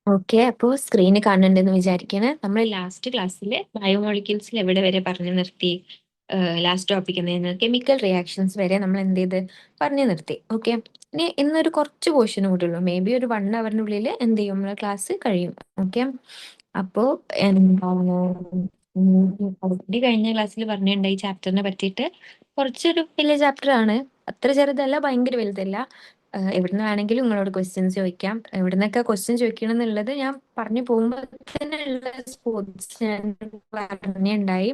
Okay, അപ്പോൾ screen കാണുന്നുണ്ടെന്ന് വിചാരിക്കണേ. നമ്മൾ last ക്ലാസ്സിൽ ബയോമോളിക്യൂൾസിൽ എവിടെ വരെ പറഞ്ഞു നിർത്തി? ലാസ്റ്റ് ടോപ്പിക് എന്തായിരുന്നു? കെമിക്കൽ റിയാക്ഷൻസ് വരെ നമ്മൾ എന്ത് ചെയ്ത് പറഞ്ഞു നിർത്തി. ഓക്കെ, ഇനി ഇന്നൊരു കുറച്ച് പോർഷൻ കൂടെ ഉള്ളൂ. മേ ബി ഒരു 1 അവറിനുള്ളിൽ എന്ത് ചെയ്യും, നമ്മളെ ക്ലാസ് കഴിയും. ഓക്കെ, അപ്പോൾ എന്താണ്, ഓൾറെഡി കഴിഞ്ഞ ക്ലാസ്സിൽ പറഞ്ഞിട്ടുണ്ടായി ചാപ്റ്ററിനെ പറ്റിയിട്ട്. കുറച്ചൊരു വലിയ ചാപ്റ്റർ ആണ്, അത്ര ചെറുതല്ല, ഭയങ്കര വലുതല്ല. എവിടുന്ന് വേണമെങ്കിലും നിങ്ങളോട് ക്വസ്റ്റ്യൻസ് ചോദിക്കാം. എവിടുന്നൊക്കെ ക്വസ്റ്റ്യൻ ചോദിക്കണം എന്നുള്ളത് ഞാൻ പറഞ്ഞു പോകുമ്പോൾ തന്നെ ഉള്ള സ്പോർട്സ് ഞാൻ പറഞ്ഞിട്ടുണ്ടായി.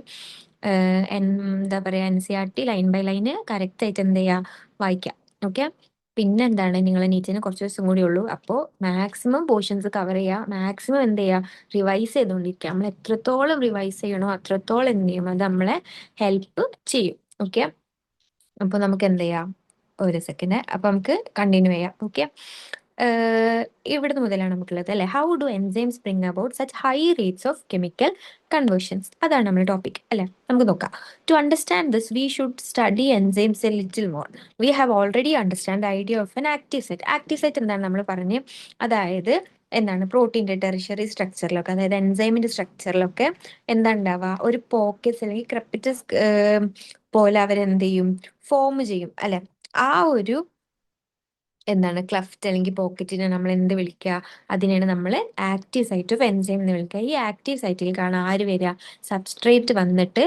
എന്താ പറയാ, NCERT line by line correct ആയിട്ട് എന്ത് ചെയ്യാ, വായിക്കാം. ഓക്കെ, പിന്നെ എന്താണ്, നിങ്ങൾ നീറ്റിന് കുറച്ച് ദിവസം കൂടി ഉള്ളൂ. അപ്പോൾ മാക്സിമം പോർഷൻസ് കവർ ചെയ്യുക, മാക്സിമം എന്ത് ചെയ്യുക, റിവൈസ് ചെയ്തുകൊണ്ടിരിക്കുക. നമ്മൾ എത്രത്തോളം റിവൈസ് ചെയ്യണോ അത്രത്തോളം എന്ത് ചെയ്യും, അത് നമ്മളെ ഹെൽപ്പ് ചെയ്യും. ഓക്കെ, അപ്പൊ നമുക്ക് എന്ത് ചെയ്യാം, ഒരു സെക്കൻഡ്, അപ്പൊ നമുക്ക് കണ്ടിന്യൂ ചെയ്യാം. ഓക്കെ, ഇവിടുന്ന് മുതലാണ് നമുക്കുള്ളത് അല്ലെ. How do enzymes bring about such high rates of chemical conversions, അതാണ് നമ്മുടെ ടോപ്പിക് അല്ലെ. നമുക്ക് നോക്കാം. To understand this we should study enzymes a little more. We have already understand the idea of an active site. Active site എന്താണ് നമ്മൾ പറഞ്ഞ്, അതായത് എന്താണ്, പ്രോട്ടീൻ്റെ ടെറിഷറി സ്ട്രക്ചറിലൊക്കെ, അതായത് എൻസൈമിന്റെ സ്ട്രക്ചറിലൊക്കെ എന്താ ഉണ്ടാവുക, ഒരു പോക്കറ്റ്സ് അല്ലെങ്കിൽ ക്രെപ്പിറ്റസ് പോലെ അവരെന്ത് ചെയ്യും, ഫോം ചെയ്യും അല്ലെ. ആ ഒരു എന്താണ്, ക്ലഫ്റ്റ് അല്ലെങ്കിൽ പോക്കറ്റിനെ നമ്മൾ എന്ത് വിളിക്കുക, അതിനെയാണ് നമ്മൾ ആക്റ്റീവ് സൈറ്റ് ഓഫ് എൻസൈം എന്ന് വിളിക്കുക. ഈ ആക്റ്റീവ് സൈറ്റിൽ കാണാൻ ആര് വരിക, സബ്സ്ട്രേറ്റ് വന്നിട്ട്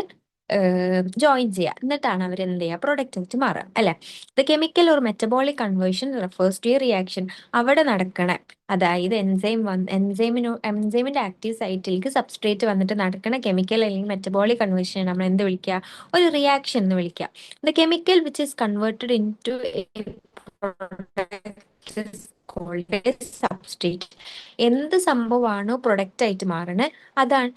ജോയിൻ ചെയ്യുക, എന്നിട്ടാണ് അവർ എന്ത് ചെയ്യുക, പ്രൊഡക്റ്റ് ആയിട്ട് മാറുക അല്ലെ. The chemical or metabolic conversion refers to a reaction. അവിടെ നടക്കണ, അതായത് എൻസൈമിന്റെ ആക്റ്റീവ് സൈറ്റിലേക്ക് സബ്സ്ട്രേറ്റ് വന്നിട്ട് നടക്കണ കെമിക്കൽ അല്ലെങ്കിൽ മെറ്റബോളിക് കൺവേർഷൻ നമ്മൾ എന്ത് വിളിക്കുക, ഒരു റിയാക്ഷൻ എന്ന് വിളിക്കുക. The chemical which is converted into substrate. എന്ത് സംഭവമാണോ പ്രൊഡക്റ്റ് ആയിട്ട് മാറണത്,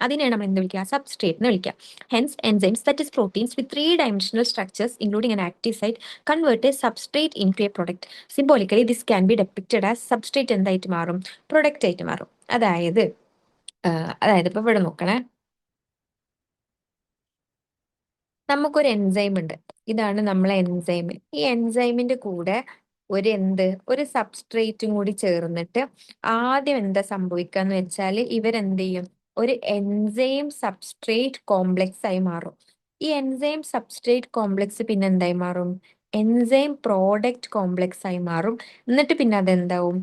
അതിനെയാണ് നമ്മൾ എന്ത് വിളിക്കുക, സബ്സ്ട്രേറ്റ് എന്ന് വിളിക്കുക. Hence enzymes that is proteins with 3 dimensional structures including an active site convert a substrate into a product. Symbolically this can be depicted as substrate എന്തായിട്ട് മാറും, പ്രൊഡക്റ്റ് ആയിട്ട് മാറും. അതായത് ഇപ്പൊ ഇവിടെ നോക്കണേ, നമുക്കൊരു എൻസൈം ഉണ്ട്. ഇതാണ് നമ്മളെ എൻസൈം. ഈ എൻസൈമിന്റെ കൂടെ ഒരു സബ്സ്ട്രേറ്റും കൂടി ചേർന്നിട്ട് ആദ്യം എന്താ സംഭവിക്കാന്ന് വെച്ചാൽ, ഇവരെന്ത് ചെയ്യും, ഒരു എൻസൈം സബ്സ്ട്രേറ്റ് കോംപ്ലക്സ് ആയി മാറും. ഈ എൻസൈം സബ്സ്ട്രേറ്റ് കോംപ്ലക്സ് പിന്നെ എന്തായി മാറും, എൻസൈം പ്രോഡക്റ്റ് കോംപ്ലക്സ് ആയി മാറും. എന്നിട്ട് പിന്നെ അതെന്താവും,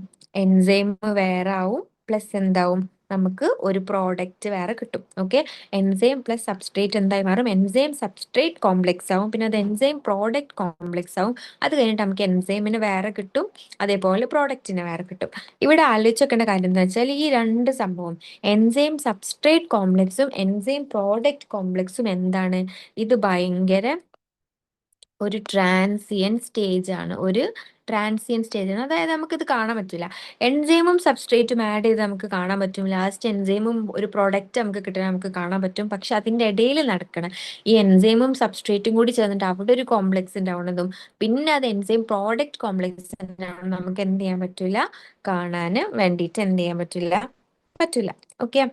എൻസൈം വേറെ ആവും, പ്ലസ് എന്താവും, നമുക്ക് ഒരു പ്രോഡക്റ്റ് വേറെ കിട്ടും. ഓക്കെ, എൻസൈം പ്ലസ് സബ്സ്ട്രേറ്റ് എന്തായി മാറും, എൻസൈം സബ്സ്ട്രേറ്റ് കോംപ്ലക്സ് ആവും, പിന്നെ അത് എൻസൈം പ്രോഡക്റ്റ് കോംപ്ലക്സ് ആവും. അത് കഴിഞ്ഞിട്ട് നമുക്ക് എൻസൈമിന് വേറെ കിട്ടും, അതേപോലെ പ്രോഡക്റ്റിന് വേറെ കിട്ടും. ഇവിടെ ആലോചിച്ച് വെക്കേണ്ട കാര്യം എന്താ വെച്ചാൽ, ഈ രണ്ട് സംഭവം, എൻസൈം സബ്സ്ട്രേറ്റ് കോംപ്ലക്സും എൻസൈം പ്രോഡക്റ്റ് കോംപ്ലക്സും എന്താണ്, ഇത് ഭയങ്കര ഒരു ട്രാൻസിയൻ സ്റ്റേജ് ആണ്. അതായത് നമുക്കിത് കാണാൻ പറ്റില്ല. എൻസൈമും സബ്സ്ട്രേറ്റും ആഡ് ചെയ്ത് നമുക്ക് കാണാൻ പറ്റും, ലാസ്റ്റ് എൻസൈമും ഒരു പ്രോഡക്റ്റ് നമുക്ക് കിട്ടാൻ നമുക്ക് കാണാൻ പറ്റും. പക്ഷെ അതിന്റെ ഇടയിൽ നടക്കണം, ഈ എൻസൈമും സബ്സ്ട്രേറ്റും കൂടി ചേർന്നിട്ട് അവിടെ ഒരു കോംപ്ലക്സ് ഉണ്ടാവുന്നതും, പിന്നെ അത് എൻസൈം പ്രോഡക്റ്റ് കോംപ്ലക്സ് നമുക്ക് എന്ത് ചെയ്യാൻ പറ്റില്ല, കാണാൻ വേണ്ടിയിട്ട് എന്ത് ചെയ്യാൻ പറ്റില്ല. Okay,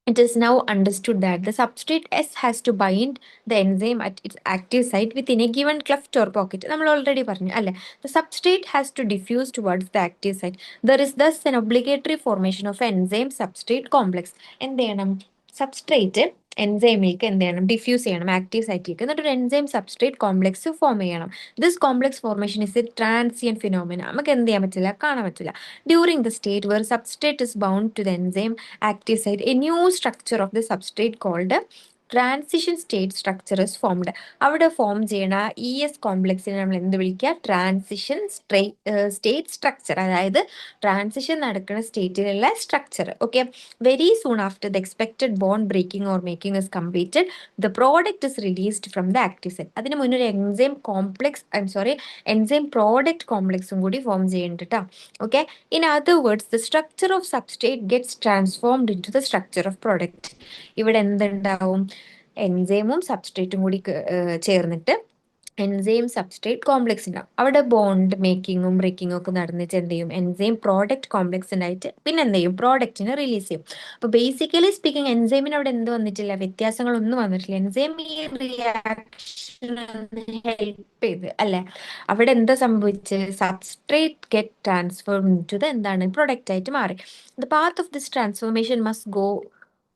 it is now understood that the substrate S has to bind the enzyme at its active site within a given cleft or pocket. നമ്മൾ ഓൾറെഡി പറഞ്ഞു അല്ലെ. The substrate has to diffuse towards the active site. There is thus an obligatory formation of enzyme substrate complex. എന്ത് ചെയ്യണം, substrate എൻസൈമിലേക്ക് എന്ത് ചെയ്യണം, diffuse ചെയ്യണം active സൈറ്റിലേക്ക്, എന്നിട്ട് ഒരു എൻസൈം സബ്സ്ട്രേറ്റ് കോംപ്ലക്സ് ഫോം ചെയ്യണം. This complex formation is a transient phenomena. നമുക്ക് എന്ത് ചെയ്യാൻ പറ്റില്ല, കാണാൻ പറ്റില്ല. During the state where substrate is bound to the enzyme active site, a new structure of the substrate called transition state structure is formed. അവിടെ form ചെയ്യണ കോംപ്ലക്സിനെ നമ്മൾ എന്ത് വിളിക്കുക, ട്രാൻസിഷൻ സ്റ്റേറ്റ് സ്ട്രക്ചർ, അതായത് ട്രാൻസിഷൻ നടക്കുന്ന സ്റ്റേറ്റിലുള്ള structure. Okay, very soon after the expected bond breaking or making is completed, the product is released from the active site. അതിന് മുന്നേ ഒരു എൻസൈം പ്രോഡക്റ്റ് കോംപ്ലക്സും കൂടി ഫോം ചെയ്യുന്നുണ്ട് കേട്ടോ. Okay, in other words, the structure of substrate gets transformed into the structure of product. ഇവിടെ എന്തുണ്ടാവും, എൻസൈമും സബ്സ്ട്രേറ്റും കൂടി ചേർന്നിട്ട് എൻസൈം സബ്സ്ട്രേറ്റ് കോംപ്ലക്സ് ഉണ്ടാവും. അവിടെ ബോണ്ട് മേക്കിങ്ങും ബ്രേക്കിങ്ങും ഒക്കെ നടന്നിട്ട് എന്ത് ചെയ്യും, എൻസൈം പ്രോഡക്റ്റ് കോംപ്ലക്സ് ഉണ്ടായിട്ട് പിന്നെ എന്ത് ചെയ്യും, പ്രോഡക്റ്റിനെ റിലീസ് ചെയ്യും. അപ്പൊ ബേസിക്കലി സ്പീക്കിംഗ് എൻസൈമിന് അവിടെ എന്ത് വന്നിട്ടില്ല, വ്യത്യാസങ്ങളൊന്നും വന്നിട്ടില്ല. എൻസൈം ഈ റിയാക്ഷൻ ഹെൽപ്പ് ചെയ്ത് അല്ലെ, അവിടെ എന്താ സംഭവിച്ചത്, substrate get transform to the എന്താണ്, പ്രൊഡക്റ്റ് ആയിട്ട് മാറി. The path of this transformation must go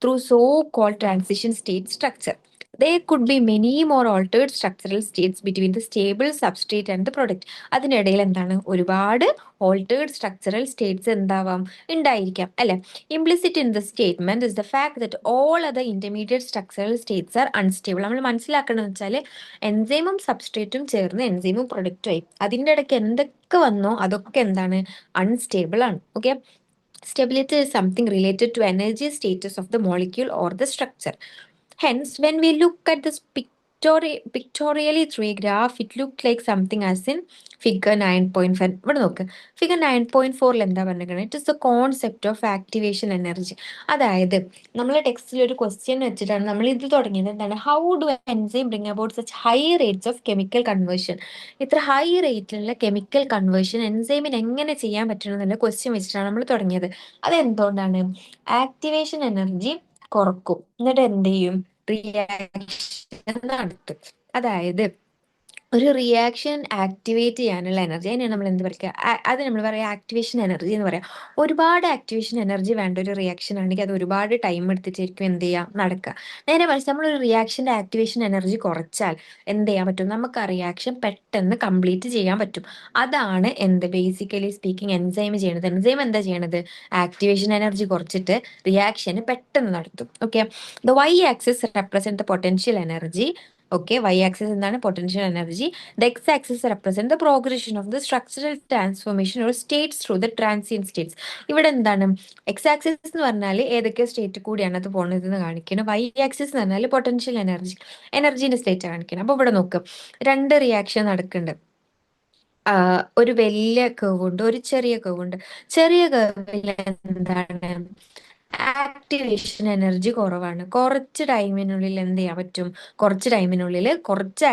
through so called transition state structure. There could be many more altered structural states between the stable substrate and the product. അതിനിടയിൽ എന്താണ്, ഒരുപാട് altered structural States എന്താവാം, ഉണ്ടായിരിക്കാം അല്ലെ. Implicit in the statement is the fact that all other intermediate structural States R unstable. നമ്മൾ മനസ്സിലാക്കണമെന്ന് വെച്ചാൽ എൻസൈമും സബ്സ്ട്രേറ്റും ചേർന്ന് എൻസൈമും പ്രൊഡക്റ്റും ആയി, അതിൻ്റെ ഇടയ്ക്ക് എന്തൊക്കെ വന്നോ അതൊക്കെ എന്താണ്, അൺസ്റ്റേബിൾ ആണ്. Okay, stability is something related to energy status of the molecule or the structure. Hence, when we look at this pictorially through a graph, it looked like something as in figure 9.5. ഇവിടെ നോക്ക്, figure 9.4 എന്താ പറഞ്ഞിരിക്കുന്നത്, it is the concept of activation energy. അതായത് നമ്മൾ ടെക്സ്റ്റിൽ ഒരു question വെച്ചിട്ടാണ് നമ്മൾ ഇത് തുടങ്ങിയത്. എന്താണ്, how do enzyme bring about such high rates of chemical conversion. ഇത്ര ഹൈ റേറ്റിലുള്ള കെമിക്കൽ കൺവേർഷൻ എൻസൈമിന് എങ്ങനെ ചെയ്യാൻ പറ്റണം എന്നുള്ള ക്വസ്റ്റ്യൻ വെച്ചിട്ടാണ് നമ്മൾ തുടങ്ങിയത്. അതെന്തുകൊണ്ടാണ്, ആക്ടിവേഷൻ എനർജി കുറക്കും, എന്നിട്ട് എന്ത് ചെയ്യും, റിയാക്ഷൻ നടത്തും. അതായത് ഒരു റിയാക്ഷൻ ആക്ടിവേറ്റ് ചെയ്യാനുള്ള എനർജി, അതിനാണ് നമ്മൾ എന്ത് പറയുക, അത് നമ്മൾ പറയാം ആക്ടിവേഷൻ എനർജി എന്ന് പറയാം. ഒരുപാട് ആക്ടിവേഷൻ എനർജി വേണ്ട ഒരു റിയാക്ഷൻ ആണെങ്കിൽ അത് ഒരുപാട് ടൈം എടുത്തിട്ടായിരിക്കും എന്ത് ചെയ്യുക, നടക്കുക. നേരെ മറിച്ച് നമ്മളൊരു റിയാക്ഷന്റെ ആക്ടിവേഷൻ എനർജി കുറച്ചാൽ എന്ത് ചെയ്യാൻ പറ്റും, നമുക്ക് ആ റിയാക്ഷൻ പെട്ടെന്ന് കംപ്ലീറ്റ് ചെയ്യാൻ പറ്റും. അതാണ് എന്ത്, ബേസിക്കലി സ്പീക്കിംഗ് എൻസൈം ചെയ്യണത്. എൻസൈം എന്താ ചെയ്യണത്, ആക്ടിവേഷൻ എനർജി കുറച്ചിട്ട് റിയാക്ഷന് പെട്ടെന്ന് നടത്തും. Okay, the y axis represent the potential energy. Okay, y axis എന്താണ്, potential energy. The x-axis represent the progression of the structural transformation or states through the transient states. ഇവിടെ എന്താണ്, X axis എന്ന് പറഞ്ഞാൽ ഏതൊക്കെ സ്റ്റേറ്റ് കൂടിയാണ് അത് പോണതെന്ന് കാണിക്കണം. Y axis എന്ന് പറഞ്ഞാൽ പൊട്ടൻഷ്യൽ എനർജി, എനർജീന്റെ സ്റ്റേറ്റ് കാണിക്കണം. അപ്പൊ ഇവിടെ നോക്ക്, രണ്ട് റിയാക്ഷൻ നടക്കുന്നുണ്ട്. ഒരു വലിയ കർവ് ഉണ്ട്, ഒരു ചെറിയ കർവ് ഉണ്ട്. ചെറിയ കർവിൽ എന്താണ്, ആക്ടിവേഷൻ എനർജി കുറവാണ്. കുറച്ച് ടൈമിനുള്ളിൽ എന്ത് ചെയ്യാൻ പറ്റും, കുറച്ച് ടൈമിനുള്ളിൽ കുറച്ച്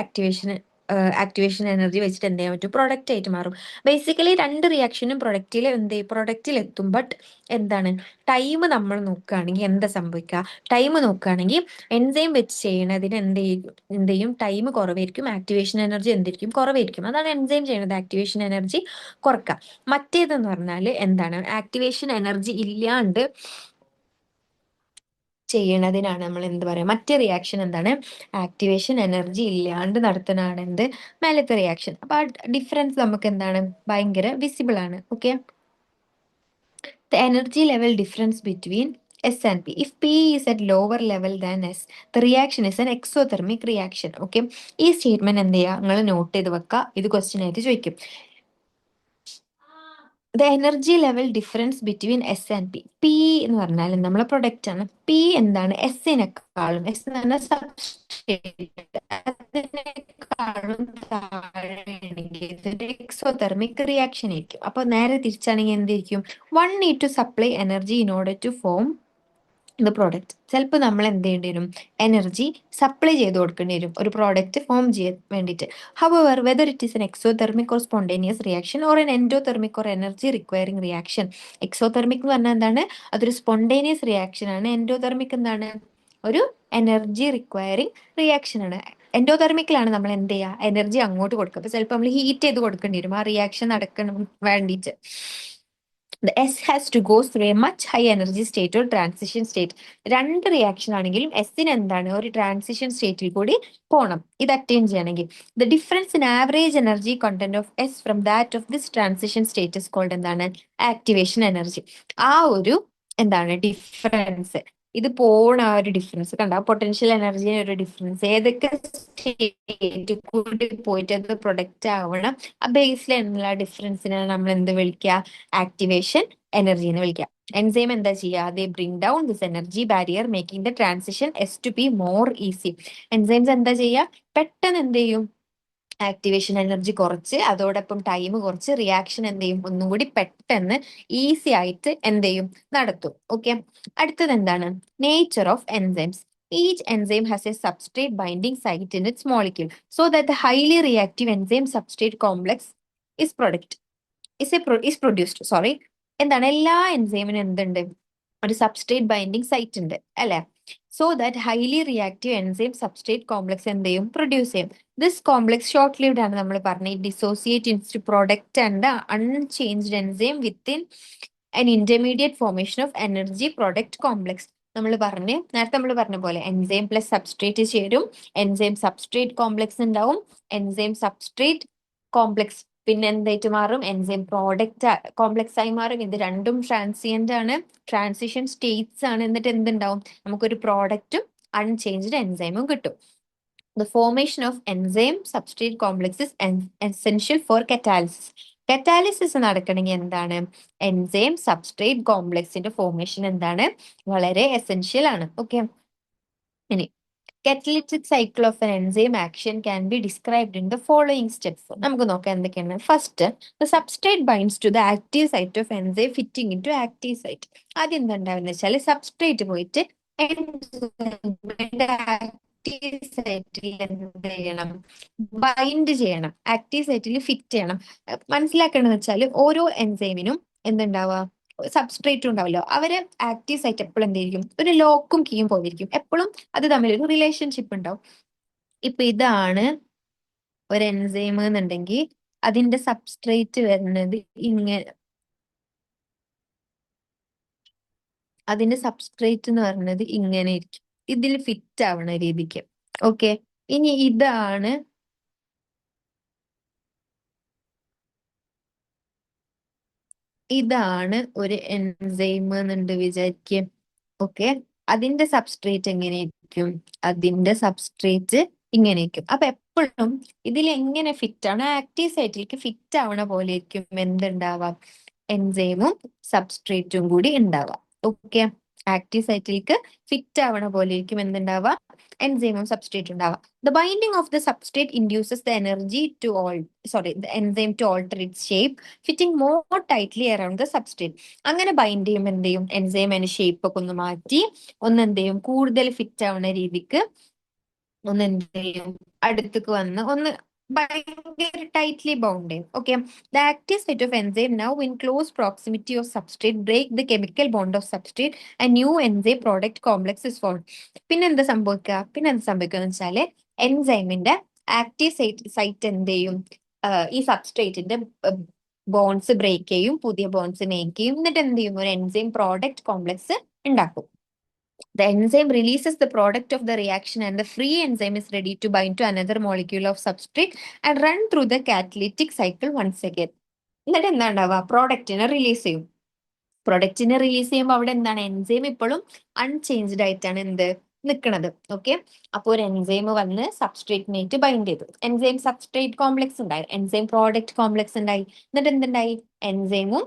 ആക്ടിവേഷൻ എനർജി വെച്ചിട്ട് എന്ത് ചെയ്യാൻ പറ്റും, പ്രൊഡക്റ്റ് ആയിട്ട് മാറും. ബേസിക്കലി രണ്ട് റിയാക്ഷനും പ്രൊഡക്റ്റിൽ പ്രൊഡക്റ്റിൽ എത്തും. ബട്ട് എന്താണ്, ടൈം നമ്മൾ നോക്കുകയാണെങ്കിൽ എന്താ സംഭവിക്കുക, ടൈം നോക്കുകയാണെങ്കിൽ എൻസൈം വെച്ച് ചെയ്യണതിന് എന്ത് ചെയ്യും, ടൈം കുറവായിരിക്കും, ആക്ടിവേഷൻ എനർജി എന്തായിരിക്കും, കുറവായിരിക്കും. അതാണ് എൻസൈം ചെയ്യുന്നത്, ആക്ടിവേഷൻ എനർജി കുറക്കുക. മറ്റേതെന്ന് പറഞ്ഞാൽ എന്താണ്, ആക്ടിവേഷൻ എനർജി ഇല്ലാണ്ട് ചെയ്യണതിനാണ് നമ്മൾ എന്ത് പറയാം, മറ്റേ റിയാക്ഷൻ എന്താണ്, ആക്ടിവേഷൻ എനർജി ഇല്ലാണ്ട് നടത്തുന്നതാണ് എന്ത്, മേലത്തെ റിയാക്ഷൻ. അപ്പൊ ആ ഡിഫറൻസ് നമുക്ക് എന്താണ്, ഭയങ്കര വിസിബിൾ ആണ്. Okay, the energy level difference between S and P. If P is at lower level than S, the reaction is an exothermic reaction. Okay, ഈ സ്റ്റേറ്റ്മെന്റ് എന്ത് ചെയ്യുക, നിങ്ങൾ നോട്ട് ചെയ്ത് വെക്കുക, ഇത് ക്വസ്റ്റ്യൻ ആയിട്ട് ചോദിക്കും. The energy level difference between S and P. P എന്ന് പറഞ്ഞാൽ നമ്മളെ പ്രൊഡക്റ്റ് ആണ്. പി എന്താണ്, എസിനെക്കാളും, എസ് എന്ന് പറഞ്ഞാൽ സബ്സ്ട്രേറ്റ്, അതിനേക്കാളും താഴെയാണെങ്കിൽ ഇതൊരു എക്സോതെർമിക് റിയാക്ഷൻ ആയിരിക്കും. അപ്പൊ നേരെ തിരിച്ചാണെങ്കിൽ എന്തായിരിക്കും, one need to supply energy in order to form the product. ചിലപ്പോൾ നമ്മൾ എന്ത് ചെയ്യേണ്ടി വരും, എനർജി സപ്ലൈ ചെയ്ത് കൊടുക്കേണ്ടി വരും ഒരു പ്രോഡക്റ്റ് ഫോം ചെയ്യാൻ വേണ്ടിയിട്ട്. However whether it is an exothermic or spontaneous reaction or an endothermic or energy requiring reaction. Exothermic എന്ന് പറഞ്ഞാൽ എന്താണ്, അതൊരു സ്പോണ്ടേനിയസ് റിയാക്ഷൻ ആണ്. എൻഡോതെർമിക് എന്താണ്, ഒരു എനർജി റിക്വയറിംഗ് റിയാക്ഷൻ ആണ്. എൻഡോതെർമിക്കിലാണ് നമ്മൾ എന്ത് ചെയ്യുക, എനർജി അങ്ങോട്ട് കൊടുക്കുക. അപ്പൊ ചിലപ്പോൾ നമ്മൾ ഹീറ്റ് ചെയ്ത് കൊടുക്കേണ്ടി വരും ആ റിയാക്ഷൻ നടക്കണം വേണ്ടിയിട്ട്. The S has to go through a much high energy state or transition state. രണ്ട് റിയാക്ഷൻ ആണെങ്കിലും എസിന് എന്താണ്, ഒരു ട്രാൻസിഷൻ സ്റ്റേറ്റിൽ കൂടി പോകണം ഇത് അറ്റൈൻ ചെയ്യണമെങ്കിൽ. The difference in average energy content of S from that of this transition state is called എന്താണ്, ആക്ടിവേഷൻ എനർജി. ആ ഒരു എന്താണ് ഡിഫറൻസ്, ഇത് പോണ ആ ഒരു ഡിഫറൻസ് കണ്ട, പൊട്ടൻഷ്യൽ എനർജിയുടെ ഒരു ഡിഫറൻസ്, ഏതൊക്കെ സ്റ്റേറ്റ് കൂടി പോയിട്ട് അത് പ്രൊഡക്റ്റ് ആവണം, ആ ബേസിലുള്ള ഡിഫറൻസിനാണ് നമ്മൾ എന്ത് വിളിക്കുക, ആക്ടിവേഷൻ എനർജി എന്ന് വിളിക്കുക. എൻസൈം എന്താ ചെയ്യുക, they bring down this energy barrier making the transition S to be more easy. Enzymes എന്താ ചെയ്യുക, പെട്ടെന്ന് എന്ത് ചെയ്യും, ആക്ടിവേഷൻ എനർജി കുറച്ച് അതോടൊപ്പം ടൈം കുറച്ച് റിയാക്ഷൻ എന്ത് ചെയ്യും, ഒന്നും കൂടി പെട്ടെന്ന് ഈസി ആയിട്ട് എന്ത് ചെയ്യും, നടത്തും. ഓക്കെ, അടുത്തത് എന്താണ്, nature of enzymes. Each enzyme has a substrate binding site in its molecule so that the highly reactive enzyme substrate complex is product is produced. Sorry. എന്താണ് എല്ലാ എൻസൈമിനും എന്തുണ്ട്? ഒരു സബ്സ്ട്രേറ്റ് ബൈൻഡിങ് സൈറ്റ് ഉണ്ട് അല്ലെ? So that highly reactive enzyme substrate complex എന്ത് ചെയ്യും? Produce ചെയ്യും. This complex short lived ആണ് നമ്മൾ പറഞ്ഞത്. Dissociate into product and unchanged enzyme within an intermediate formation of energy product complex. നേരത്തെ നമ്മൾ പറഞ്ഞ പോലെ എൻസൈം പ്ലസ് സബ്സ്ട്രേറ്റ് ചേരും, എൻസൈം സബ്സ്ട്രേറ്റ് കോംപ്ലക്സ് ഉണ്ടാവും, എൻസൈം സബ്സ്ട്രേറ്റ് കോംപ്ലക്സ് പിന്നെ എന്തായിട്ട് മാറും? എൻസൈം പ്രോഡക്റ്റ് കോംപ്ലക്സ് ആയി മാറും. ഇത് രണ്ടും ട്രാൻസിയന്റ് ആണ്, ട്രാൻസിഷൻ സ്റ്റേറ്റ്സ് ആണ്. എന്നിട്ട് എന്തുണ്ടാവും? നമുക്കൊരു പ്രോഡക്റ്റും അൺചേഞ്ച്ഡ് എൻസൈമും കിട്ടും. The formation of enzyme substrate complex is essential for catalysis. Catalysis നടക്കണമെങ്കിൽ എന്താണ്? എൻസൈം സബ്സ്ട്രേറ്റ് കോംപ്ലക്സിന്റെ ഫോർമേഷൻ എന്താണ്? വളരെ എസെൻഷ്യൽ ആണ്. ഓക്കെ, ഇനി catalytic cycle of an enzyme action can be described in the following steps. നമുക്ക് നോക്കാം എന്തൊക്കെയാണ്. First, the substrate binds to the active site of enzyme fitting into active site. ആദ്യം എന്താ ഉണ്ടാവുന്ന വെച്ചാൽ സബ്സ്ട്രേറ്റ് പോയിട്ട് ആക്റ്റീവ് സൈറ്റിൽ എന്ത് ചെയ്യണം? ബൈൻഡ് ചെയ്യണം, ആക്റ്റീവ് സൈറ്റിൽ ഫിറ്റ് ചെയ്യണം. മനസ്സിലാക്കേണ്ടതെന്ന് വെച്ചാൽ ഓരോ എൻസൈമിനും എന്തുണ്ടാവുക? സബ്സ്ട്രേറ്റ് ഉണ്ടാവല്ലോ, അവര് ആക്റ്റീവ് സൈറ്റ് എപ്പോഴും എന്തായിരിക്കും? ഒരു ലോക്കും കീയും പോയിരിക്കും. എപ്പോഴും അത് തമ്മിലൊരു റിലേഷൻഷിപ്പ് ഉണ്ടാവും. ഇപ്പൊ ഇതാണ് ഒരു എൻസൈം എന്നുണ്ടെങ്കിൽ അതിന്റെ സബ്സ്ട്രേറ്റ് വരുന്നത് ഇങ്ങനെ, അതിന്റെ സബ്സ്ട്രേറ്റ് എന്ന് പറയുന്നത് ഇങ്ങനെ ഇരിക്കും, ഇതിൽ ഫിറ്റ് ആവണ രീതിക്ക്. ഓക്കെ, ഇനി ഇതാണ് ഒരു എൻസൈം എന്നുണ്ട് വിചാരിക്കുക. ഓക്കെ, അതിന്റെ സബ്സ്ട്രേറ്റ് എങ്ങനെയായിരിക്കും? അതിന്റെ സബ്സ്ട്രേറ്റ് ഇങ്ങനെയായിരിക്കും. അപ്പൊ എപ്പോഴും ഇതിൽ എങ്ങനെ ഫിറ്റ് ആണ്? ആക്റ്റീവ് സൈറ്റിലേക്ക് ഫിറ്റ് ആവണ പോലെ ആയിരിക്കും എന്തുണ്ടാവാം? എൻസൈമും സബ്സ്ട്രേറ്റും കൂടി ഉണ്ടാവാം. ഓക്കെ, ആക്റ്റീവ് സൈറ്റിലേക്ക് ഫിറ്റ് ആവണ പോലെ ആയിരിക്കും എന്തുണ്ടാവാം? എൻസൈമും സബ്സ്ട്രേറ്റ് ഉണ്ടാവാം. The binding of the substrate induces the the enzyme to alter its shape, fitting more tightly around the substrate. അങ്ങനെ ബൈൻഡ് ചെയ്യുമ്പോൾ എന്ത് ചെയ്യും? എൻസൈമിന്റെ ഷേപ്പ് ഒക്കെ ഒന്ന് മാറ്റി എന്ത് ചെയ്യും? കൂടുതൽ ഫിറ്റ് ആവുന്ന രീതിക്ക് എന്ത് ചെയ്യും? അടുത്തേക്ക് വന്ന് ഭയങ്കര ടൈറ്റ്ലി ബൗണ്ട് ചെയ്യും. Okay, the active site of enzyme now in close proximity of substrate break the chemical bond of substrate and new enzyme product complex is formed. പിന്നെ എന്താ സംഭവിക്കുക എന്ന് വെച്ചാല് എൻസൈമിന്റെ ആക്റ്റീവ് സൈറ്റ് എന്ത് ചെയ്യും? ഈ സബ്സ്ട്രേറ്റിന്റെ ബോൺസ് ബ്രേക്ക് ചെയ്യും, പുതിയ ബോൺസ് മേക്ക് ചെയ്യും. എന്നിട്ട് എന്ത് ചെയ്യും? ഒരു എൻസൈം പ്രോഡക്റ്റ് കോംപ്ലക്സ് ഉണ്ടാക്കും. The enzyme releases the product of the reaction and the free enzyme is ready to bind to another molecule of substrate and run through the catalytic cycle once again. എന്നിട്ട് എന്താ ഉണ്ടാവുക? പ്രോഡക്റ്റിനെ release ചെയ്യും. പ്രൊഡക്റ്റിനെ release ചെയ്യുമ്പോൾ അവിടെ എന്താണ്? Enzyme ഇപ്പോഴും unchanged ആയിട്ടാണ് എന്ത് നിൽക്കുന്നത്. ഓക്കെ, അപ്പോൾ ഒരു എൻസൈം വന്ന് സബ്സ്ട്രേറ്റിനായിട്ട് ബൈൻഡ് ചെയ്തു. എൻസൈം സബ്സ്ട്രേറ്റ് കോംപ്ലക്സ് ഉണ്ടായി, എൻസൈം പ്രോഡക്റ്റ് കോംപ്ലക്സ് ഉണ്ടായി. എന്നിട്ട് എന്തുണ്ടായി? എൻസൈമും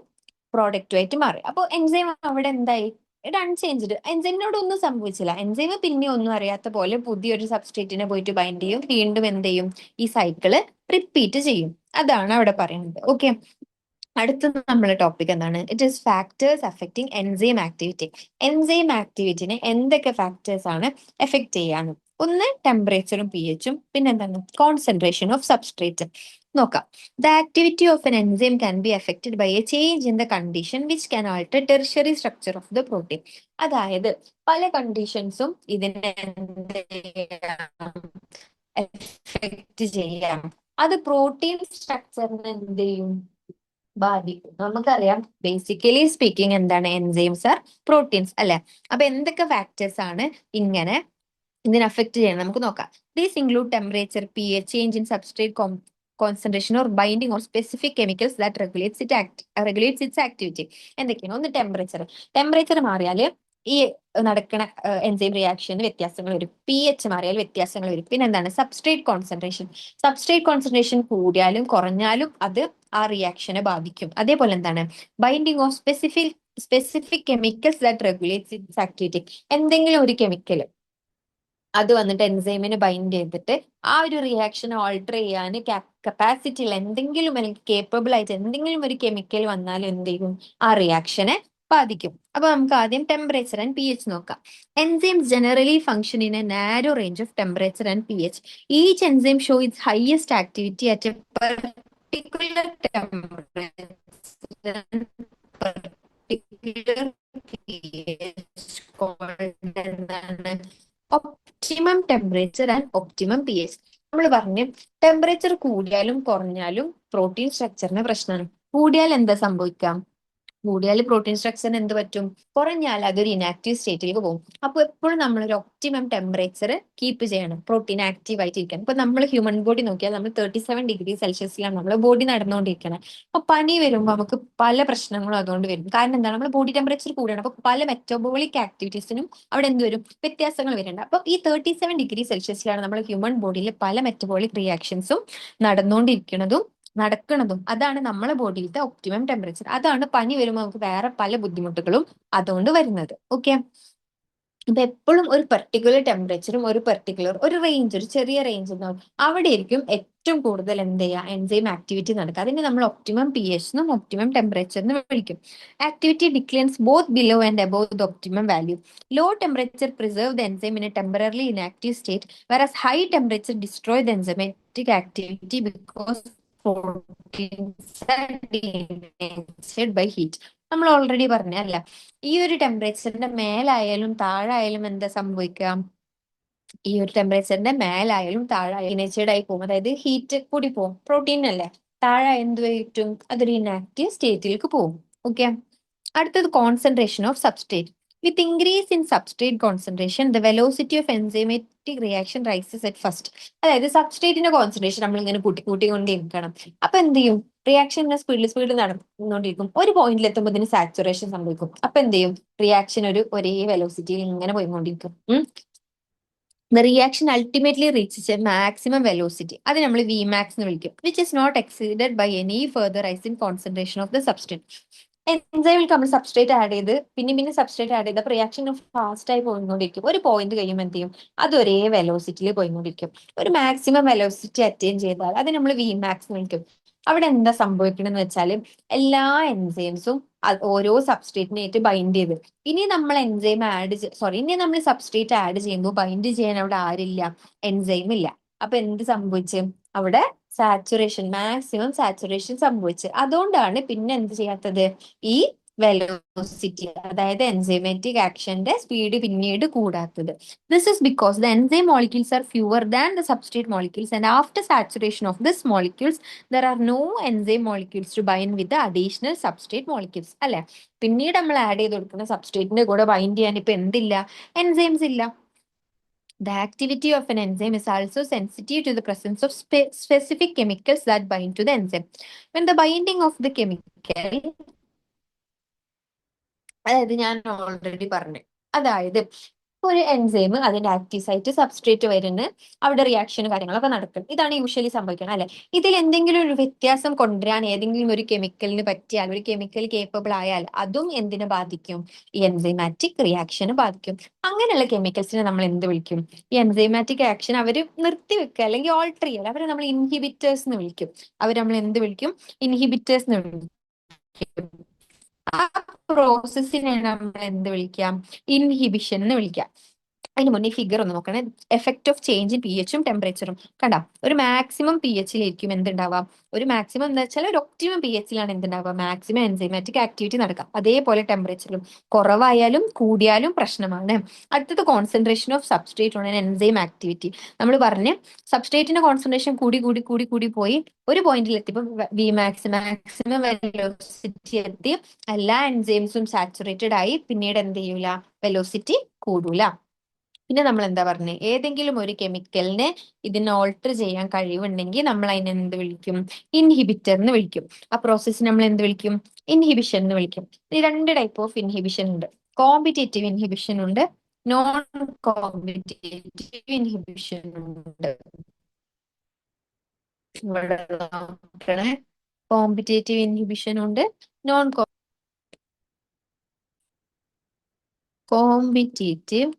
പ്രോഡക്റ്റുമായിട്ട് മാറി. അപ്പോൾ എൻസൈം അവിടെ എന്തായി? ഇത് അൺചേഞ്ച്ഡ്. എൻസൈമിനോട് ഒന്നും സംഭവിച്ചില്ല. എൻസൈം പിന്നെ ഒന്നും അറിയാത്ത പോലെ പുതിയൊരു സബ്സ്ട്രേറ്റിനെ പോയിട്ട് ബൈൻഡ് ചെയ്യും, വീണ്ടും എന്ത് ചെയ്യും? ഈ സൈക്കിള് റിപ്പീറ്റ് ചെയ്യും. അതാണ് അവിടെ പറയുന്നത്. ഓക്കെ, അടുത്ത നമ്മളെ ടോപ്പിക് എന്താണ്? It is factors affecting enzyme activity. Enzyme ആക്ടിവിറ്റിനെ എന്തൊക്കെ ഫാക്ടേഴ്സ് ആണ് എഫക്ട് ചെയ്യാന്ന്? ഒന്ന് ടെമ്പറേച്ചറും pHഉം, പിന്നെ എന്താണ്? Concentration of substrate. നോക്കാം. The activity of en enzyme can be affected by a change in the condition which can alter tertiary structure of the protein. അതായത് പല കണ്ടീഷൻസും ഇതിനെ എഫക്ട് ചെയ്യാം. അത് പ്രോട്ടീൻ സ്ട്രക്ചറിനെ എന്ത് ചെയ്യും? ബാധിക്കും. നമുക്കറിയാം, ബേസിക്കലി സ്പീക്കിംഗ് എന്താണ്? എൻസൈംസ് ആർ പ്രോട്ടീൻസ് അല്ലെ? അപ്പൊ എന്തൊക്കെ ഫാക്ടേഴ്സ് ആണ് ഇങ്ങനെ ഇതിനെ അഫക്ട് ചെയ്യണം? നമുക്ക് നോക്കാം. These include temperature, pH, change in substrate concentration or binding or specific chemicals that regulates it's activity. എന്തൊക്കെയാണ്? ഒന്ന് ടെമ്പറേച്ചർ മാറിയാല് ഈ നടക്കുന്ന എൻസൈം റിയാക്ഷന് വ്യത്യാസങ്ങൾ വരും. pH മാറിയാൽ വ്യത്യാസങ്ങൾ വരും. പിന്നെ എന്താണ്? സബ്സ്ട്രേറ്റ് കോൺസെൻട്രേഷൻ കൂടിയാലും കുറഞ്ഞാലും അത് ആ റിയാക്ഷനെ ബാധിക്കും. അതേപോലെ എന്താണ്? Binding of specific chemicals that regulates it's activity. എന്തെങ്കിലും ഒരു കെമിക്കൽ അത് വന്നിട്ട് എൻസൈമിന് ബൈൻഡ് ചെയ്തിട്ട് ആ ഒരു റിയാക്ഷനെ ഓൾട്ടർ ചെയ്യാൻ കപ്പാസിറ്റി ഉള്ള എന്തെങ്കിലും, അല്ലെങ്കിൽ കേപ്പബിൾ ആയിട്ട് എന്തെങ്കിലും ഒരു കെമിക്കൽ വന്നാൽ എന്ത് ചെയ്യും? ആ റിയാക്ഷനെ ബാധിക്കും. അപ്പൊ നമുക്ക് ആദ്യം ടെമ്പറേച്ചർ ആൻഡ് പി എച്ച് നോക്കാം. Enzymes generally function in a narrow range of temperature and P H. Each enzyme show its highest activity at a particular temperature particular എന്താണ് optimum temperature and optimum P H. നമ്മൾ പറഞ്ഞു temperature കൂടിയാലും കുറഞ്ഞാലും protein സ്ട്രക്ചറിന് പ്രശ്നമാണ്. കൂടിയാൽ എന്താ സംഭവിക്കാം? കൂടിയാൽ പ്രോട്ടീൻ സ്ട്രക്ചറിന് എന്ത് പറ്റും? കുറഞ്ഞാൽ അതൊരു ഇനാക്റ്റീവ് സ്റ്റേറ്റിലേക്ക് പോകും. അപ്പൊ എപ്പോഴും നമ്മൾ ഒരു ഒപ്റ്റിമം ടെമ്പറേച്ചർ കീപ്പ് ചെയ്യണം, പ്രോട്ടീൻ ആക്റ്റീവ് ആയിട്ടിരിക്കണം. ഇപ്പൊ നമ്മൾ ഹ്യൂമൻ ബോഡി നോക്കിയാൽ നമ്മൾ 37 ഡിഗ്രി സെൽഷ്യസിലാണ് നമ്മുടെ ബോഡി നടന്നുകൊണ്ടിരിക്കുന്നത്. അപ്പൊ പനി വരുമ്പോൾ നമുക്ക് പല പ്രശ്നങ്ങളും അതുകൊണ്ട് വരും. കാരണം എന്താണ്? നമ്മുടെ ബോഡി ടെമ്പറേച്ചർ കൂടിയാണ്. അപ്പൊ പല മെറ്റബോളിക് ആക്ടിവിറ്റീസിനും അവിടെ എന്ത് വരും? വ്യത്യാസങ്ങൾ വരുന്നുണ്ട്. അപ്പൊ ഈ 37 ഡിഗ്രി സെൽഷ്യസിലാണ് നമ്മുടെ ഹ്യൂമൻ ബോഡിയിൽ പല മെറ്റബോളിക് റിയാക്ഷൻസും നടന്നുകൊണ്ടിരിക്കുന്നതും നടക്കുന്നതും. അതാണ് നമ്മളെ ബോഡിയിലത്തെ ഒപ്റ്റിമം ടെമ്പറേച്ചർ. അതാണ് പനി വരുമ്പോൾ നമുക്ക് വേറെ പല ബുദ്ധിമുട്ടുകളും അതുകൊണ്ട് വരുന്നത്. ഓക്കെ, ഇപ്പൊ എപ്പോഴും ഒരു പെർട്ടിക്കുലർ ടെമ്പറേച്ചറും ഒരു പെർട്ടിക്കുലർ ഒരു റേഞ്ച്, ഒരു ചെറിയ റേഞ്ച് ഉണ്ടാവും. അവിടെ ആയിരിക്കും ഏറ്റവും കൂടുതൽ എന്ത് ചെയ്യുക? എൻസൈം ആക്ടിവിറ്റി നടക്കുക. അതിനെ നമ്മൾ ഒപ്റ്റിമം പി എച്ച് എന്നും ഒപ്റ്റിമം ടെമ്പറേച്ചർ എന്ന് വിളിക്കും. Activity declines both below and above the optimum value. Low temperature preserve the enzyme in a temporarily inactive state, whereas high temperature destroy the enzymatic activity because proteins are denatured by heat. നമ്മൾ already പറഞ്ഞ അല്ല, ഈ ഒരു ടെമ്പറേച്ചറിന്റെ മേലായാലും താഴായാലും എന്താ സംഭവിക്കാം? ഈ ഒരു ടെമ്പറേച്ചറിന്റെ മേലായാലും താഴായാലും ഇനേച്ചേർഡ് ആയി പോകും. അതായത് ഹീറ്റ് കൂടി പോകും. പ്രോട്ടീൻ അല്ലേ, താഴെ എന്ത് പറ്റും? അതൊരു ഇനാക്റ്റീവ് സ്റ്റേറ്റിലേക്ക് പോകും. ഓക്കെ, അടുത്തത് concentration of substrate. With increase in substrate concentration the velocity of enzymatic reaction rises at first. അതായത് സബ്സ്ട്രേറ്റിന്റെ കോൺസെൻട്രേഷൻ നമ്മൾ ഇങ്ങനെ കൂട്ടിക്കൊണ്ടേയിരിക്കണം. അപ്പൊ എന്ത് ചെയ്യും? റിയാക്ഷൻ സ്പീഡിൽ നടന്നുകൊണ്ടിരിക്കും. ഒരു പോയിന്റിൽ എത്തുമ്പോൾ ഇതിന് സാച്ചുറേഷൻ സംഭവിക്കും. അപ്പൊ എന്ത് ചെയ്യും? റിയാക്ഷൻ ഒരേ വെലോസിറ്റിയിൽ ഇങ്ങനെ പോയിക്കൊണ്ടിരിക്കും. The reaction ultimately reaches a maximum velocity. അത് നമ്മൾ Vmax എന്ന് വിളിക്കും. Which is not exceeded by any further rise in concentration of the substrate. എൻസൈമിൽ നമ്മൾ സബ്സ്ട്രേറ്റ് ആഡ് ചെയ്ത് പിന്നെ സബ്സ്ട്രേറ്റ് ആഡ് ചെയ്ത് റിയാക്ഷൻ ഫാസ്റ്റ് ആയി പോയിക്കൊണ്ടിരിക്കും. ഒരു പോയിന്റ് കഴിയുമ്പോൾ എന്ത് ചെയ്യും? അത് ഒരേ വെലോസിറ്റിയിൽ പോയിക്കൊണ്ടിരിക്കും. ഒരു മാക്സിമം വെലോസിറ്റി അറ്റൈൻ ചെയ്താൽ അത് നമ്മൾ Vmax എന്ന് വിളിക്കും. അവിടെ എന്താ സംഭവിക്കണമെന്ന് വെച്ചാൽ എല്ലാ എൻസൈംസും ഓരോ സബ്സ്ട്രേറ്റിനായിട്ട് ബൈൻഡ് ചെയ്ത്, ഇനി നമ്മൾ സബ്സ്ട്രേറ്റ് ആഡ് ചെയ്യുമ്പോൾ ബൈൻഡ് ചെയ്യാൻ അവിടെ ആരില്ല? എൻസൈം ഇല്ല. അപ്പൊ എന്ത് സംഭവിച്ചു? അവിടെ സാച്ചുറേഷൻ, മാക്സിമം സാച്ചുറേഷൻ സംഭവിച്ചു. അതുകൊണ്ടാണ് പിന്നെ എന്ത് ചെയ്യാത്തത്? ഈ വെലോസിറ്റി, അതായത് എൻസൈമാറ്റിക് ആക്ഷന്റെ സ്പീഡ് പിന്നീട് കൂടാത്തത്. This is because the enzyme molecules are fewer than the substrate molecules, and after saturation of these molecules there are no enzyme molecules to bind with the additional substrate molecules. അല്ലെ, പിന്നീട് നമ്മൾ add ചെയ്ത് കൊടുക്കുന്ന സബ്സ്ട്രേറ്റിന്റെ കൂടെ bind ചെയ്യാൻ ഇപ്പൊ എന്തില്ല? Enzymes ഇല്ല. The activity of an enzyme is also sensitive to the presence of specific chemicals that bind to the enzyme. When the binding of the chemical, അതായത് ഞാൻ ഓൾറെഡി പറഞ്ഞു, അതായത് ഒരു എൻസൈം അതിന്റെ ആക്റ്റീവ് സൈറ്റ് സബ്സ്ട്രേറ്റ് വരുന്ന അവിടെ reaction കാര്യങ്ങളൊക്കെ നടക്കും. ഇതാണ് യൂഷ്വലി സംഭവിക്കുന്നത് അല്ലെ. ഇതിൽ എന്തെങ്കിലും ഒരു വ്യത്യാസം കൊണ്ടുവരാൻ ഏതെങ്കിലും ഒരു കെമിക്കലിന് പറ്റിയാൽ, ഒരു കെമിക്കൽ കേപ്പബിൾ ആയാൽ അതും എന്തിനെ ബാധിക്കും? ഈ എൻസൈമാറ്റിക് റിയാക്ഷന് ബാധിക്കും. അങ്ങനെയുള്ള കെമിക്കൽസിനെ നമ്മൾ എന്ത് വിളിക്കും? ഈ എൻസൈമാറ്റിക് ആക്ഷൻ അവർ നിർത്തിവെക്കുക അല്ലെങ്കിൽ ഓൾട്ടർ ചെയ്യുക, അവരെ നമ്മൾ ഇൻഹിബിറ്റേഴ്സ് എന്ന് വിളിക്കും. അവർ നമ്മൾ എന്ത് വിളിക്കും? ഇൻഹിബിറ്റേഴ്സ് എന്ന് വിളിക്കും. ആ പ്രോസസ്സിനെ നമ്മൾ എന്ത് വിളിക്കാം? ഇൻഹിബിഷൻ എന്ന് വിളിക്കാം. അതിന് മുന്നേ ഫിഗർ ഒന്ന് നോക്കണേ. Effect of change in P എച്ചും ടെമ്പറേച്ചറും കണ്ട. ഒരു മാക്സിമം പി എച്ചിലായിരിക്കും എന്തുണ്ടാവാം? ഒരു മാക്സിമം എന്താ വെച്ചാൽ ഒരു ഒപ്റ്റിമം പി എച്ചിലാണ് എന്തുണ്ടാവുക? മാക്സിമം എൻസൈമാറ്റിക് ആക്ടിവിറ്റി നടക്കാം. അതേപോലെ ടെമ്പറേച്ചറിലും കുറവായാലും കൂടിയാലും പ്രശ്നമാണ്. അടുത്തത് concentration of substrate on enzyme activity. നമ്മൾ പറഞ്ഞ് സബ്സ്ട്രേറ്റിന്റെ കോൺസെൻട്രേഷൻ കൂടി കൂടി കൂടി കൂടി പോയി ഒരു പോയിന്റിൽ എത്തിയപ്പോൾ മാക്സിമം വെലോസിറ്റി എത്തി. എല്ലാ എൻസൈംസും സാച്ചുറേറ്റഡ് ആയി. പിന്നീട് എന്ത് ചെയ്യൂല? വെലോസിറ്റി കൂടൂല. പിന്നെ നമ്മൾ എന്താ പറഞ്ഞത്? ഏതെങ്കിലും ഒരു കെമിക്കലിനെ ഇതിനെ ഓൾട്ടർ ചെയ്യാൻ കഴിവുണ്ടെങ്കിൽ നമ്മൾ അതിനെ എന്ത് വിളിക്കും? ഇൻഹിബിറ്റർ എന്ന് വിളിക്കും. ആ പ്രോസസ്സ് നമ്മൾ എന്ത് വിളിക്കും? ഇൻഹിബിഷൻ എന്ന് വിളിക്കും. ഈ രണ്ട് ടൈപ്പ് ഓഫ് ഇൻഹിബിഷൻ ഉണ്ട്. കോമ്പറ്റേറ്റീവ് ഇൻഹിബിഷൻ ഉണ്ട്, നോൺ കോമ്പറ്റേറ്റീവ് ഇൻഹിബിഷൻ ഉണ്ട്. ഇവിടെ നോക്കണേ, കോമ്പറ്റേറ്റീവ് ഇൻഹിബിഷൻ ഉണ്ട്, നോൺ കോമ്പറ്റേറ്റീവ്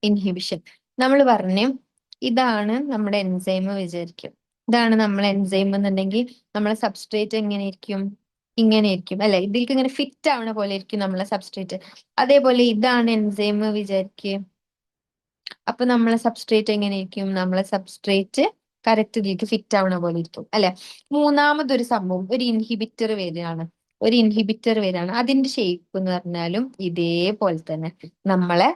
ഇൻഹിബിഷൻ. നമ്മൾ പറഞ്ഞു ഇതാണ് നമ്മുടെ എൻസൈം വിചാരിക്കും. ഇതാണ് നമ്മൾ എൻസൈം എന്നുണ്ടെങ്കിൽ നമ്മളെ സബ്സ്ട്രേറ്റ് എങ്ങനെ ഇരിക്കും? ഇങ്ങനെ ആയിരിക്കും അല്ലെ, ഇതിലേക്ക് ഇങ്ങനെ ഫിറ്റ് ആവണ പോലെ ആയിരിക്കും നമ്മളെ സബ്സ്ട്രേറ്റ്. അതേപോലെ ഇതാണ് എൻസൈം വിചാരിക്കുക. അപ്പൊ നമ്മളെ സബ്സ്ട്രേറ്റ് എങ്ങനെയായിരിക്കും? നമ്മളെ സബ്സ്ട്രേറ്റ് കറക്റ്റ് ഇതിലേക്ക് ഫിറ്റ് ആവണ പോലെ ഇരിക്കും അല്ലെ. മൂന്നാമതൊരു സംഭവം, ഒരു ഇൻഹിബിറ്റർ വരികയാണ്. ഒരു ഇൻഹിബിറ്റർ വരികയാണ്, അതിന്റെ ഷേപ്പ് എന്ന് പറഞ്ഞാലും ഇതേപോലെ തന്നെ നമ്മളെ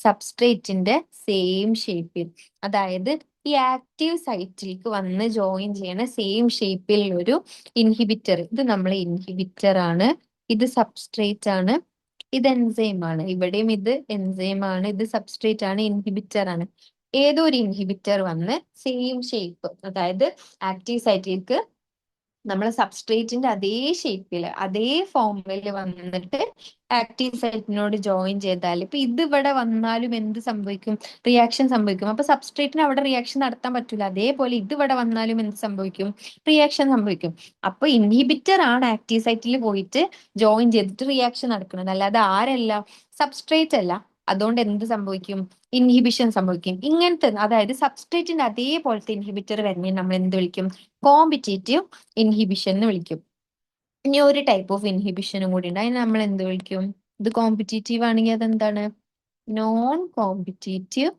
സബ്സ്ട്രേറ്റിന്റെ സെയിം ഷേപ്പിൽ, അതായത് ഈ ആക്റ്റീവ് സൈറ്റിലേക്ക് വന്ന് ജോയിൻ ചെയ്യണ സെയിം ഷേപ്പിൽ ഒരു ഇൻഹിബിറ്റർ. ഇത് നമ്മളെ ഇൻഹിബിറ്റർ ആണ്, ഇത് സബ്സ്ട്രേറ്റ് ആണ്, ഇത് എൻസൈം ആണ്. ഇവിടെയും ഇത് എൻസൈം ആണ്, ഇത് സബ്സ്ട്രേറ്റ് ആണ്, ഇൻഹിബിറ്റർ ആണ്. ഏതോ ഒരു ഇൻഹിബിറ്റർ വന്ന് സെയിം ഷേപ്പ്, അതായത് ആക്റ്റീവ് സൈറ്റിലേക്ക് നമ്മളെ സബ്സ്ട്രേറ്റിന്റെ അതേ ഷേപ്പില് അതേ ഫോമില് വന്നിട്ട് ആക്റ്റീവ് സൈറ്റിനോട് ജോയിൻ ചെയ്താൽ ഇപ്പൊ ഇത് ഇവിടെ വന്നാലും എന്ത് സംഭവിക്കും? റിയാക്ഷൻ സംഭവിക്കും. അപ്പൊ സബ്സ്ട്രേറ്റിന് അവിടെ റിയാക്ഷൻ നടത്താൻ പറ്റില്ല. അതേപോലെ ഇത് ഇവിടെ വന്നാലും എന്ത് സംഭവിക്കും? റിയാക്ഷൻ സംഭവിക്കും. അപ്പൊ ഇൻഹിബിറ്റർ ആണ് ആക്റ്റീവ് സൈറ്റിൽ പോയിട്ട് ജോയിൻ ചെയ്തിട്ട് റിയാക്ഷൻ നടക്കുന്നത്, അല്ലാതെ ആരല്ല? സബ്സ്ട്രേറ്റ് അല്ല. അതുകൊണ്ട് എന്ത് സംഭവിക്കും? ഇൻഹിബിഷൻ സംഭവിക്കും. ഇങ്ങനത്തെ, അതായത് സബ്സ്ട്രേറ്റിന്റെ അതേപോലത്തെ ഇൻഹിബിറ്റർ വരുന്നതിന് നമ്മൾ എന്ത് വിളിക്കും? കോമ്പറ്റേറ്റീവ് ഇൻഹിബിഷൻ എന്ന് വിളിക്കും. ഇനി ഒരു ടൈപ്പ് ഓഫ് ഇൻഹിബിഷനും കൂടി ഉണ്ട്, അതിന് നമ്മൾ എന്ത് വിളിക്കും? ഇത് കോമ്പറ്റേറ്റീവ് ആണെങ്കിൽ അതെന്താണ്? Non competitive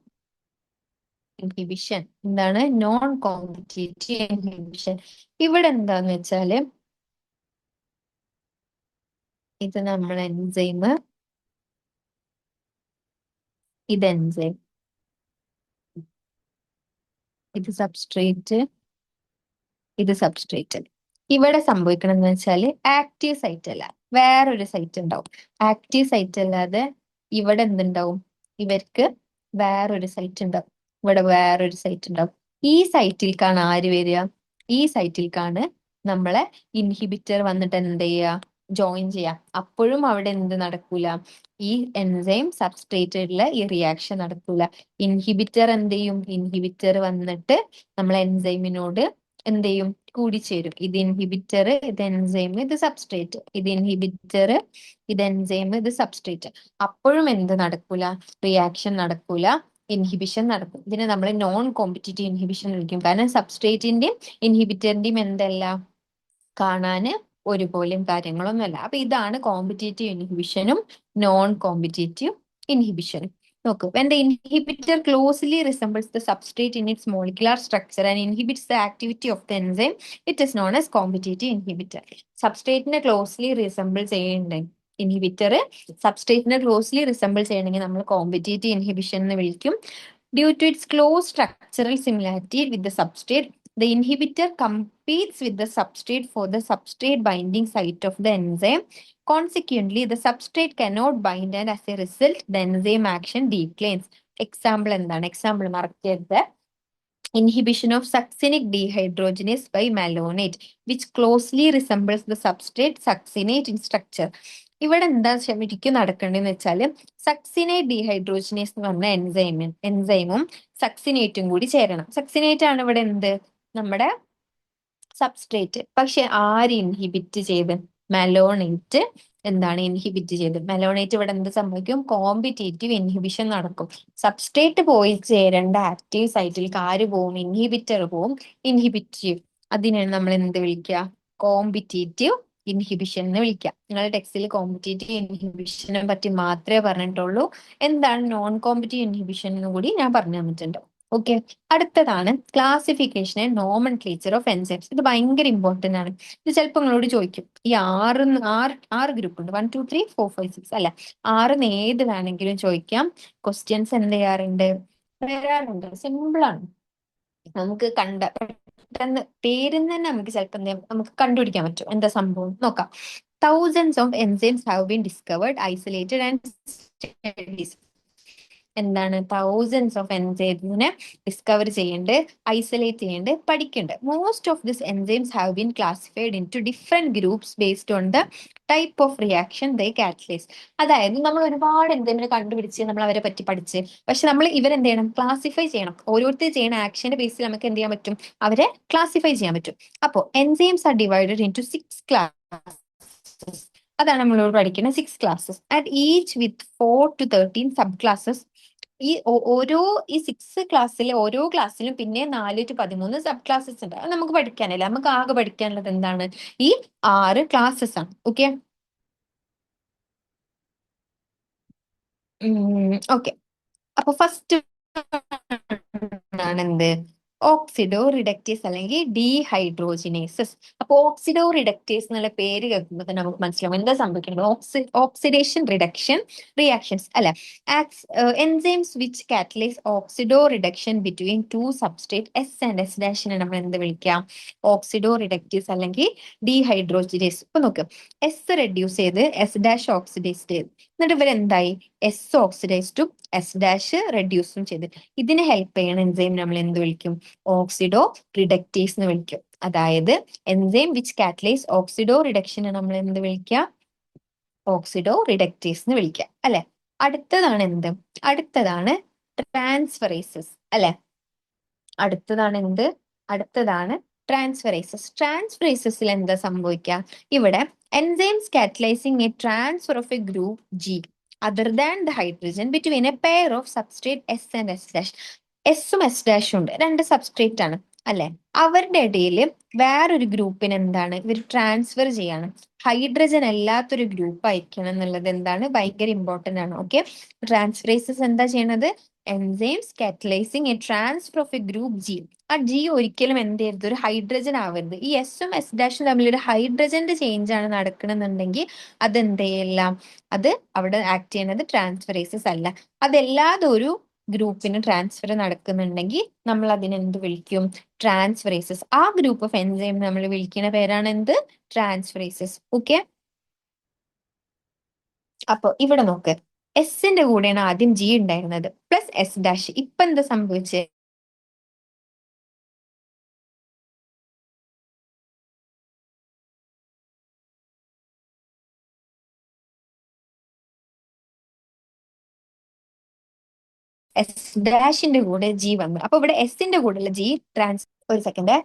inhibition. എന്താണ് നോൺ കോമ്പറ്റേറ്റീവ് ഇൻഹിബിഷൻ? ഇവിടെ എന്താന്ന് വെച്ചാല് ഇത് നമ്മൾ എൻസൈം, ഇത് എൻസൈം, ഇത് സബ്സ്ട്രേറ്റ്, ഇത് സബ്സ്ട്രേറ്റ്. ഇവിടെ സംഭവിക്കണം എന്ന് വെച്ചാൽ ആക്റ്റീവ് സൈറ്റ് അല്ല, വേറൊരു സൈറ്റ് ഉണ്ടാവും. ആക്റ്റീവ് സൈറ്റ് അല്ലാതെ ഇവിടെ എന്തുണ്ടാവും? ഇവർക്ക് വേറൊരു സൈറ്റ് ഉണ്ടാവും, ഇവിടെ വേറൊരു സൈറ്റ് ഉണ്ടാവും. ഈ സൈറ്റിലേക്കാണ് ആര് വരിക? ഈ സൈറ്റിലേക്കാണ് നമ്മളെ ഇൻഹിബിറ്റർ വന്നിട്ട് എന്ത് ചെയ്യുക? ജോയിൻ ചെയ്യാം. അപ്പോഴും അവിടെ എന്ത് നടക്കൂല? ഈ എൻസൈം സബ്സ്ട്രേറ്റിലുള്ള ഈ റിയാക്ഷൻ നടക്കൂല. ഇൻഹിബിറ്റർ എന്ത് ചെയ്യും? ഇൻഹിബിറ്റർ വന്നിട്ട് നമ്മളെ എൻസൈമിനോട് എന്ത് ചെയ്യും? കൂടിച്ചേരും. ഇത് ഇൻഹിബിറ്റർ, ഇത് എൻസൈം, ഇത് സബ്സ്ട്രേറ്റ്. ഇത് ഇൻഹിബിറ്റർ, ഇത് എൻസൈം, ഇത് സബ്സ്ട്രേറ്റ്. അപ്പോഴും എന്ത് നടക്കൂല? റിയാക്ഷൻ നടക്കൂല, ഇൻഹിബിഷൻ നടക്കും. ഇതിനെ നമ്മൾ നോൺ കോമ്പറ്റേറ്റീവ് ഇൻഹിബിഷൻ വിളിക്കും. കാരണം സബ്സ്ട്രേറ്റിന്റെയും ഇൻഹിബിറ്ററിന്റെയും എന്തല്ല, കാണാന് ഒരുപോലെയും കാര്യങ്ങളൊന്നുമല്ല. അപ്പൊ ഇതാണ് കോമ്പറ്റേറ്റീവ് ഇൻഹിബിഷനും നോൺ കോമ്പറ്റേറ്റീവ് ഇൻഹിബിഷനും. നോക്കൂ, when the inhibitor closely resembles the substrate in its molecular structure and inhibits the activity of the enzyme, it is known as competitive inhibitor. സബ്സ്ട്രേറ്റിനെ ക്ലോസ്ലി റിസംബിൾ ചെയ്യുന്നുണ്ട് inhibitor, സബ്സ്ട്രേറ്റിനെ ക്ലോസ്ലി റിസംബിൾ ചെയ്യണമെങ്കിൽ നമ്മൾ competitive inhibition എന്ന് വിളിക്കും. Due to its close structural similarity with the substrate, the inhibitor competes with the substrate for the substrate binding site of the enzyme. Consequently, the substrate cannot bind and as a result, the enzyme action declines. Example എന്താണ്? Example മറക്കരുത്. Inhibition of succinic dehydrogenase by malonate, which closely resembles the substrate succinate in structure. ഇവിടെ എന്താ ശരിക്കും നടക്കേണ്ടതെന്ന് വെച്ചാൽ succinate dehydrogenase എന്ന് പറഞ്ഞ എൻസൈമും സക്സിനേറ്റും കൂടി ചേരണം. സക്സിനേറ്റ് ആണ് ഇവിടെ എന്ത്? നമ്മുടെ സബ്സ്ട്രേറ്റ്. പക്ഷെ ആര് ഇൻഹിബിറ്റ് ചെയ്ത്? മെലോണേറ്റ് എന്താണ് ഇൻഹിബിറ്റ് ചെയ്ത്? മെലോണേറ്റ് ഇവിടെ എന്ത് സംഭവിക്കും? കോമ്പറ്റേറ്റീവ് ഇൻഹിബിഷൻ നടക്കും. സബ്സ്ട്രേറ്റ് പോയി ചേരേണ്ട ആക്റ്റീവ് സൈറ്റിലേക്ക് ആര് പോവും? ഇൻഹിബിറ്റർ പോവും. ഇൻഹിബിറ്റീവ്, അതിനാണ് നമ്മൾ എന്ത് വിളിക്കുക? കോമ്പറ്റേറ്റീവ് ഇൻഹിബിഷൻ എന്ന് വിളിക്കുക. നിങ്ങളുടെ ടെക്സ്റ്റിൽ കോമ്പറ്റേറ്റീവ് ഇൻഹിബിഷനെ പറ്റി മാത്രമേ പറഞ്ഞിട്ടുള്ളൂ. എന്താണ് നോൺ കോമ്പറ്റേറ്റീവ് ഇൻഹിബിഷൻ എന്ന് കൂടി ഞാൻ പറഞ്ഞു തന്നിട്ടുണ്ട്. ഓക്കെ, അടുത്തതാണ് classification and nomenclature of enzymes. ഇത് ഭയങ്കര ഇമ്പോർട്ടന്റ് ആണ്. ഇത് ചിലപ്പോൾ നിങ്ങളോട് ചോദിക്കും, ഈ ആറ് ഗ്രൂപ്പ് ഉണ്ട്, 1 2 3 4 5 6 അല്ല, ആറിന് ഏത് വേണമെങ്കിലും ചോദിക്കാം. ക്വസ്റ്റ്യൻസ് എന്ത് ചെയ്യാറുണ്ട്? വരാറുണ്ട്. സിമ്പിൾ ആണ്, നമുക്ക് പെട്ടെന്ന് പേരിൽ തന്നെ നമുക്ക് ചിലപ്പോൾ നമുക്ക് കണ്ടുപിടിക്കാൻ പറ്റും എന്താ സംഭവം. നോക്കാം. Thousands of enzymes have been discovered, isolated and studied. എന്താണ്? തൗസൻഡ്സ് ഓഫ് എൻസൈംസിനെ ഡിസ്കവർ ചെയ്യേണ്ടത്, ഐസൊലേറ്റ് ചെയ്യേണ്ടത്, പഠിക്കേണ്ടത്. Most of this enzymes have been classified into different groups based on the type of reaction they catalyse. അതായത് നമ്മൾ ഒരുപാട് എൻസൈമിനെ കണ്ടുപിടിച്ച് നമ്മൾ അവരെ പറ്റി പഠിച്ച്, പക്ഷെ നമ്മൾ ഇവരെന്ത് ചെയ്യണം? ക്ലാസിഫൈ ചെയ്യണം. ഓരോരുത്തർ ചെയ്യുന്ന ആക്ഷന്റെ ബേസിൽ നമുക്ക് എന്ത് ചെയ്യാൻ പറ്റും? അവരെ ക്ലാസിഫൈ ചെയ്യാൻ പറ്റും. അപ്പോൾ enzymes are divided into 6 classes. അതാണ് നമ്മളോട് പഠിക്കുന്ന 6 classes, and each with 4 to 13 sub classes ഓരോ ഈ 6 ക്ലാസ്സിലെ ഓരോ ക്ലാസ്സിലും പിന്നെ 4 to 13 സബ് ക്ലാസ്സസ് ഉണ്ട്. അത് നമുക്ക് പഠിക്കാനില്ല. നമുക്ക് ആകെ പഠിക്കാനുള്ളത് എന്താണ്? ഈ 6 ക്ലാസ്സസ് ആണ്. ഓക്കെ. ഓക്കെ. അപ്പൊ ഫസ്റ്റ് ആണ് എന്ത്? ഓക്സിഡോ റിഡക്റ്റേസ് അല്ലെങ്കിൽ ഡീഹൈഡ്രോജിനേസസ്. അപ്പൊ ഓക്സിഡോ റിഡക്റ്റേസ് എന്നുള്ള പേര് കേൾക്കുമ്പോൾ തന്നെ നമുക്ക് മനസ്സിലാവും എന്താ സംഭവിക്കുന്നത്. ഓക്സിഡേഷൻ റിഡക്ഷൻ റിയാക്ഷൻസ് അല്ലെ. Enzymes which catalyse oxido reduction between two substrate S and S ഡാഷിനെ നമ്മൾ എന്ത് വിളിക്കാം? ഓക്സിഡോ റിഡക്റ്റേസ് അല്ലെങ്കിൽ ഡീഹൈഡ്രോജിനേസ്. ഇപ്പൊ നോക്ക്, എസ് റെഡ്യൂസ് ചെയ്ത് എസ് ഡാഷ് ഓക്സിഡൈസ് ചെയ്ത് എന്നിട്ട് ഇവരെന്തായി? S oxidise to S dash റെഡ്യൂസും ചെയ്ത് ഇതിനെ ഹെൽപ്പ് ചെയ്യണ എൻസൈം നമ്മൾ എന്ത് വിളിക്കും? ഓക്സിഡോ റിഡക്റ്റേസ് എന്ന് വിളിക്കും. അതായത് എൻസൈം വിച്ച് കാറ്റലൈസ് ഓക്സിഡോ റിഡക്ഷനെ നമ്മൾ എന്ത് വിളിക്കുക? ഓക്സിഡോ റിഡക്റ്റേസ് എന്ന് വിളിക്കുക അല്ലെ. അടുത്തതാണ് എന്ത്? അടുത്തതാണ് ട്രാൻസ്ഫറേസസ് അല്ലെ. അടുത്തതാണ് എന്ത്? അടുത്തതാണ് ട്രാൻസ്ഫറേസസ്. ട്രാൻസ്ഫറേസസിൽ എന്താ സംഭവിക്കുക? ഇവിടെ enzymes catalysing a transfer of a group G other than the hydrogen between a pair of substrate S and S dash. എസും എസ് ഡാഷും ഉണ്ട്, രണ്ട് സബ്സ്ട്രേറ്റ് ആണ് അല്ലെ. അവരുടെ ഇടയിൽ വേറൊരു ഗ്രൂപ്പിന് എന്താണ് ഇവർ ട്രാൻസ്ഫർ ചെയ്യാണ്? ഹൈഡ്രജൻ അല്ലാത്തൊരു ഗ്രൂപ്പ് അയക്കണം എന്നുള്ളത് എന്താണ്? ഭയങ്കര ഇമ്പോർട്ടന്റ് ആണ്. ഓക്കെ. ട്രാൻസ്ഫറേസസ് എന്താ ചെയ്യണത്? Enzymes catalysing a transfer of a group G. ആ ജി ഒരിക്കലും എന്ത് ചെയ്യരുത്? ഒരു ഹൈഡ്രജൻ ആവരുത്. ഈ എസും എസ് ഡാഷും തമ്മിൽ ഒരു ഹൈഡ്രജന്റെ ചേഞ്ച് ആണ് നടക്കണമെന്നുണ്ടെങ്കിൽ അത് എന്ത് ചെയ്യില്ല? അത് അവിടെ ആക്ട് ചെയ്യുന്നത് ട്രാൻസ്ഫറേസസ് അല്ല. അതല്ലാതെ ഒരു ഗ്രൂപ്പിന് ട്രാൻസ്ഫർ നടക്കുന്നുണ്ടെങ്കിൽ നമ്മൾ അതിനെ എന്ത് വിളിക്കും? ട്രാൻസ്ഫറേസസ്. ആ ഗ്രൂപ്പ് ഓഫ് എൻസൈം നമ്മൾ വിളിക്കുന്ന പേരാണ് എന്ത്? ട്രാൻസ്ഫറേസസ്. ഓക്കെ. അപ്പൊ ഇവിടെ നോക്ക്, എസിന്റെ കൂടെയാണ് ആദ്യം ജി ഉണ്ടായിരുന്നത് പ്ലസ് എസ് ഡാഷ്. ഇപ്പൊ എന്താ സംഭവിച്ചത്? എസ് ഡാഷിന്റെ കൂടെ ജി വന്നു. അപ്പൊ ഇവിടെ എസിന്റെ കൂടെയുള്ള ജി ട്രാൻസ്. ഒരു സെക്കൻഡ്.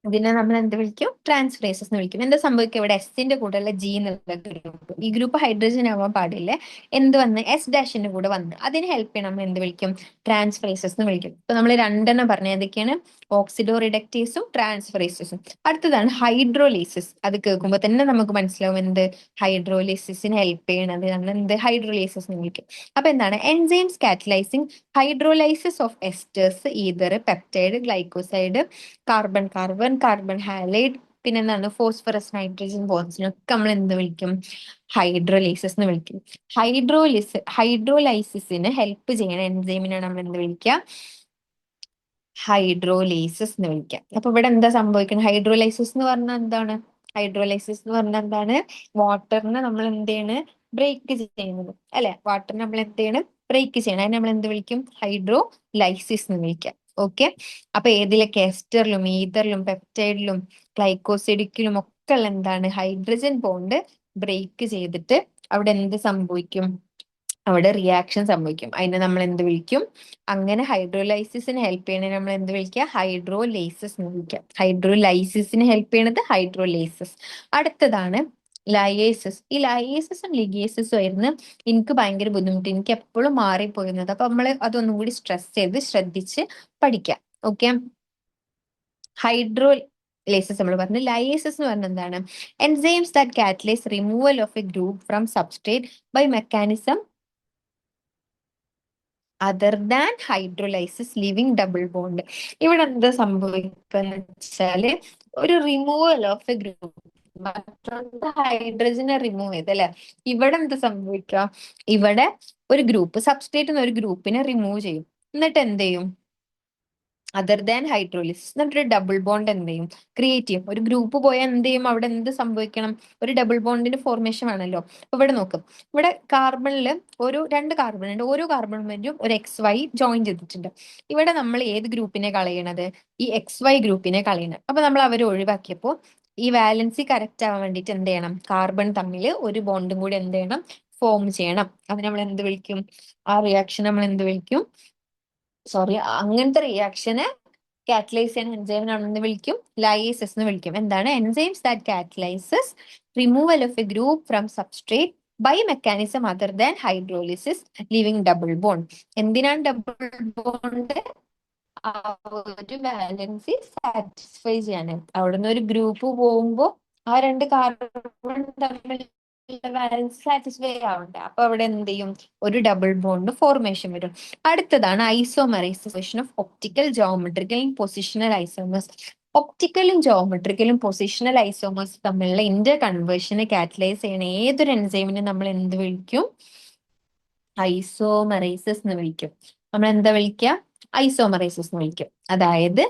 ഇതിനെ നമ്മൾ എന്ത് വിളിക്കും? ട്രാൻസ്ഫറേസസ് എന്ന് വിളിക്കും. എന്താ സംഭവിക്കുക? ഇവിടെ എസിന്റെ കൂടെയുള്ള ജി എന്നുള്ള ഗ്രൂപ്പ്, ഈ ഗ്രൂപ്പ് ഹൈഡ്രജൻ ആവാൻ പാടില്ല. എന്ത് വന്ന്? എസ് ഡാഷിന്റെ കൂടെ വന്ന് അതിന് ഹെൽപ്പ് ചെയ്യണം നമ്മൾ എന്ത് വിളിക്കും? ട്രാൻസ്ഫറേസസ് എന്ന് വിളിക്കും. ഇപ്പൊ നമ്മൾ രണ്ടെണ്ണം പറഞ്ഞ ഏതൊക്കെയാണ്? ഓക്സിഡോ റിഡക്റ്റേസും ട്രാൻസ്ഫറേസസും. അടുത്തതാണ് ഹൈഡ്രോലേസിസ്. അത് കേൾക്കുമ്പോൾ തന്നെ നമുക്ക് മനസ്സിലാവും എന്ത്? ഹൈഡ്രോലേസിസിന് ഹെൽപ്പ് ചെയ്യണത് നമ്മൾ എന്ത്? ഹൈഡ്രോലേസിസ് എന്ന് വിളിക്കും. അപ്പൊ എന്താണ്? Enzymes catalysing hydrolysis of esters ether peptide, glycoside, carbon carbon, carbon halide, പിന്നെ എന്താണ്? ഫോസ്ഫറസ് നൈട്രജൻ ബോൺസിനൊക്കെ നമ്മൾ എന്ത് വിളിക്കും? ഹൈഡ്രോലൈസിസ് എന്ന് വിളിക്കും. ഹൈഡ്രോലൈസിസിന് ഹെൽപ്പ് ചെയ്യണ എൻസൈമിനാണ് നമ്മൾ എന്ത് വിളിക്കുക? ഹൈഡ്രോലൈസിസ് എന്ന് വിളിക്കാം. അപ്പൊ ഇവിടെ എന്താ സംഭവിക്കുന്നത്? ഹൈഡ്രോലൈസിസ് എന്ന് പറഞ്ഞാൽ എന്താണ്? ഹൈഡ്രോലൈസിസ് എന്ന് പറഞ്ഞാൽ എന്താണ്? വാട്ടറിനെ നമ്മൾ എന്ത് ചെയ്യണ്? ബ്രേക്ക് ചെയ്യുന്നത് അല്ലെ. വാട്ടറിനെ നമ്മൾ എന്ത് ചെയ്യണം? ബ്രേക്ക് ചെയ്യണം. അതിന് നമ്മൾ എന്ത് വിളിക്കും? ഹൈഡ്രോലൈസിസ് എന്ന് വിളിക്കാം. ഓക്കെ. അപ്പൊ ഏതിലൊക്കെ? എസ്റ്ററിലും ഈതറിലും പെപ്റ്റൈഡിലും ഗ്ലൈക്കോസിഡിക്കിലും ഒക്കെ ഉള്ള എന്താണ്? ഹൈഡ്രജൻ ബോണ്ട് ബ്രേക്ക് ചെയ്തിട്ട് അവിടെ എന്ത് സംഭവിക്കും? അവിടെ റിയാക്ഷൻ സംഭവിക്കും. അതിനെ നമ്മൾ എന്ത് വിളിക്കും? അങ്ങനെ ഹൈഡ്രോലൈസിസിന് ഹെൽപ്പ് ചെയ്യണത് നമ്മൾ എന്ത് വിളിക്കുക? ഹൈഡ്രോലേസസ് എന്ന് വിളിക്കാം. ഹൈഡ്രോലൈസിസിന് ഹെൽപ്പ് ചെയ്യണത് ഹൈഡ്രോലേസസ്. അടുത്തതാണ് ലയേസസ്. ഈ ലയേസസും ലിഗേസസും ആയിരുന്നു എനിക്ക് ഭയങ്കര ബുദ്ധിമുട്ട്. എനിക്ക് എപ്പോഴും മാറിപ്പോയിരുന്നത്. അപ്പൊ നമ്മൾ അതൊന്നും കൂടി സ്ട്രെസ് ചെയ്ത് ശ്രദ്ധിച്ച് പഠിക്കാം. ഓക്കെ. ഹൈഡ്രോലേസസ് നമ്മൾ പറഞ്ഞു. ലയേസസ് എന്ന് പറഞ്ഞാൽ എന്താണ്? Enzymes that catalyse removal of a group from substrate by mechanism other than hydrolysis leaving double bond. ഇവിടെ എന്താ സംഭവിക്കുക വെച്ചാല് ഒരു റിമൂവൽ ഓഫ് എ ഗ്രൂപ്പ്, ഹൈഡ്രജനെ റിമൂവ് ചെയ്ത് അല്ലെ. ഇവിടെ എന്താ സംഭവിക്കുക? ഇവിടെ ഒരു ഗ്രൂപ്പ് സബ്സ്ട്രേറ്റ് ഒരു ഗ്രൂപ്പിനെ റിമൂവ് ചെയ്യും. എന്നിട്ട് എന്ത് ചെയ്യും? Other than hydrolysis. എന്നിട്ടൊരു ഡബിൾ ബോണ്ട് എന്ത് ചെയ്യും, ക്രിയേറ്റ് ചെയ്യും. ഒരു ഗ്രൂപ്പ് പോയാൽ എന്ത് ചെയ്യും, അവിടെ എന്ത് സംഭവിക്കണം, ഒരു ഡബിൾ ബോണ്ടിന്റെ ഫോർമേഷൻ ആണല്ലോ. അപ്പൊ ഇവിടെ നോക്കും, ഇവിടെ കാർബണിൽ ഒരു രണ്ട് കാർബൺ ഉണ്ട്, ഓരോ കാർബൺ വേണ്ടിയും ഒരു XY ജോയിൻ ചെയ്തിട്ടുണ്ട്. ഇവിടെ നമ്മൾ ഏത് ഗ്രൂപ്പിനെ കളയണത്, ഈ XY ഗ്രൂപ്പിനെ കളയണം. അപ്പൊ നമ്മൾ അവരെ ഒഴിവാക്കിയപ്പോൾ ഈ വാലൻസി കറക്റ്റ് ആവാൻ വേണ്ടിയിട്ട് എന്ത് ചെയ്യണം, കാർബൺ തമ്മിൽ ഒരു ബോണ്ടും കൂടി എന്ത് ചെയ്യണം, ഫോം ചെയ്യണം. അത് നമ്മൾ എന്ത് വിളിക്കും, ആ റിയാക്ഷൻ നമ്മൾ എന്ത് വിളിക്കും, സോറി, അങ്ങനത്തെ റിയാക്ഷന് കാറ്റലൈസ് ചെയ്യുന്ന എൻസൈമിനാണെന്ന് വിളിക്കും, ലയേസസ് എന്ന് വിളിക്കും. എന്താണ്, enzymes that catalyses removal of a group from substrate by mechanism other than hydrolysis leaving double bond. എന്തിനാണ് ഡബിൾ ബോണ്ട്, ആ ഒരു വാലൻസി സാറ്റിസ്ഫൈ ചെയ്യാന്. അവിടുന്ന് ഒരു ഗ്രൂപ്പ് പോകുമ്പോ ആ രണ്ട് കാർബൺ തമ്മിൽ വാലൻസ് സാറ്റിസ്ഫൈ ആവണ്ടേ, അപ്പൊ അവിടെ എന്ത് ചെയ്യും, ഒരു ഡബിൾ ബോണ്ട് ഫോർമേഷൻ വരും. അടുത്തതാണ് isomerisation of optical geometrical positional isomers. ഒപ്റ്റിക്കലും ജോമെട്രിക്കലും പൊസിഷണൽ ഐസോമേഴ്സ് തമ്മിലുള്ള ഇന്റർ കൺവേർഷനെ കാറ്റലൈസ് ചെയ്യണ ഏതൊരു എൻസൈമിനെ നമ്മൾ എന്ത് വിളിക്കും, ഐസോമറൈസസ് എന്ന് വിളിക്കും. നമ്മൾ എന്താ വിളിക്കുക, ഐസോമറൈസസ് എന്ന് വിളിക്കും. അതായത്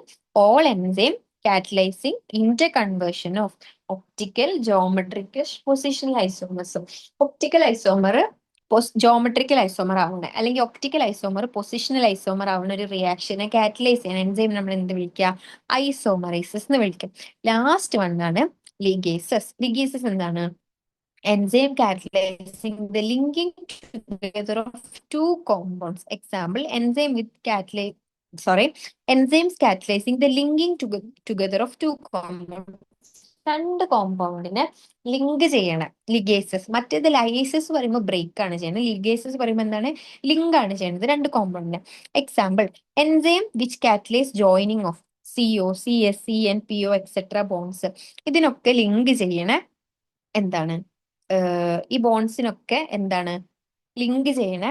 all enzyme catalysing interconversion of optical geometrical positional ഐസോമേഴ്സും. ഒപ്റ്റിക്കൽ ഐസോമർ ജോമെട്രിക്കൽ ഐസോമർ ആവണ, അല്ലെങ്കിൽ ഒപ്റ്റിക്കൽ ഐസോമർ പൊസിഷണൽ ഐസോമർ ആവുന്ന ഒരു റിയാക്ഷനെ കാറ്റലൈസ് ചെയ്യാൻ എൻസൈം നമ്മൾ എന്ത് വിളിക്കുക, ഐസോമറൈസസ് എന്ന് വിളിക്കും. ലാസ്റ്റ് വൺ ആണ് ലിഗേസസ്. ലിഗേസസ് എന്താണ്, enzyme catalyzing the linking together of two compounds. Example, enzyme with catalyze, sorry, enzymes catalyzing the linking together of two compounds. രണ്ട് കോമ്പൗണ്ടിനെ ലിങ്ക് ചെയ്യണം, ലിഗേസസ്. മറ്റേത് ലൈസസ് പറയുമ്പോൾ ബ്രേക്ക് ആണ് ചെയ്യുന്നത്, ലിഗേസസ് പറയുമ്പോൾ എന്താണ്, ലിങ്ക് ആണ് ചെയ്യുന്നത് രണ്ട് കോമ്പൗണ്ടിനെ. Example, enzyme which catalyse joining of CO, CS, CN, PO etcetera bonds. ഇതിനൊക്കെ ലിങ്ക് ചെയ്യണ എന്താണ്, ഈ ബോൺസിനൊക്കെ എന്താണ് ലിങ്ക് ചെയ്യണ,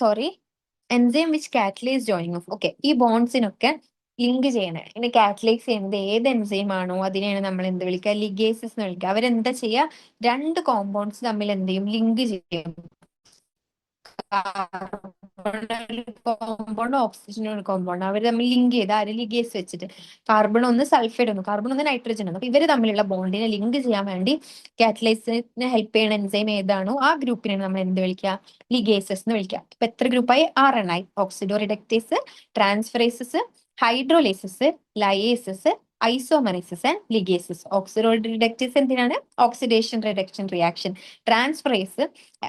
sorry, enzyme which catalyse joining of, okay, ഈ ബോൺസിനൊക്കെ ലിങ്ക് ചെയ്യണേ, ഇനി കാറ്റലൈസ് ചെയ്യുന്നത് ഏത് എൻസൈം ആണോ അതിനെയാണ് നമ്മൾ എന്ത് വിളിക്കുക, ലിഗേസസ് എന്ന് വിളിക്കുക. അവരെന്താ ചെയ്യുക, രണ്ട് കോമ്പൗണ്ട്സ് തമ്മിൽ എന്ത് ചെയ്യും, ലിങ്ക് ചെയ്യും. കോമ്പൗണ്ട്, ഓക്സിജൻ ഒരു കോമ്പൗണ്ട്, അവർ തമ്മിൽ ലിങ്ക് ചെയ്ത് ആര്, ലിഗേസ് വെച്ചിട്ട്. കാർബൺ ഒന്ന് സൾഫൈഡ് ഒന്ന്, കാർബൺ ഒന്ന് നൈട്രജൻ ഒന്ന്. അപ്പൊ ഇവര് തമ്മിലുള്ള ബോണ്ടിനെ ലിങ്ക് ചെയ്യാൻ വേണ്ടി കാറ്റലൈസിനെ ഹെൽപ്പ് ചെയ്യുന്ന എൻസൈം ഏതാണോ ആ ഗ്രൂപ്പിനെ നമ്മൾ എന്ത് വിളിക്കുക, ലിഗേസസ് എന്ന് വിളിക്കുക. ഇപ്പൊ എത്ര ഗ്രൂപ്പായി, 6 oxido reductase, transferases, hydrolases, lyases, isomerases and ligases. Oxido reductase എന്തിനാണ്, oxidation reduction reaction. Transferase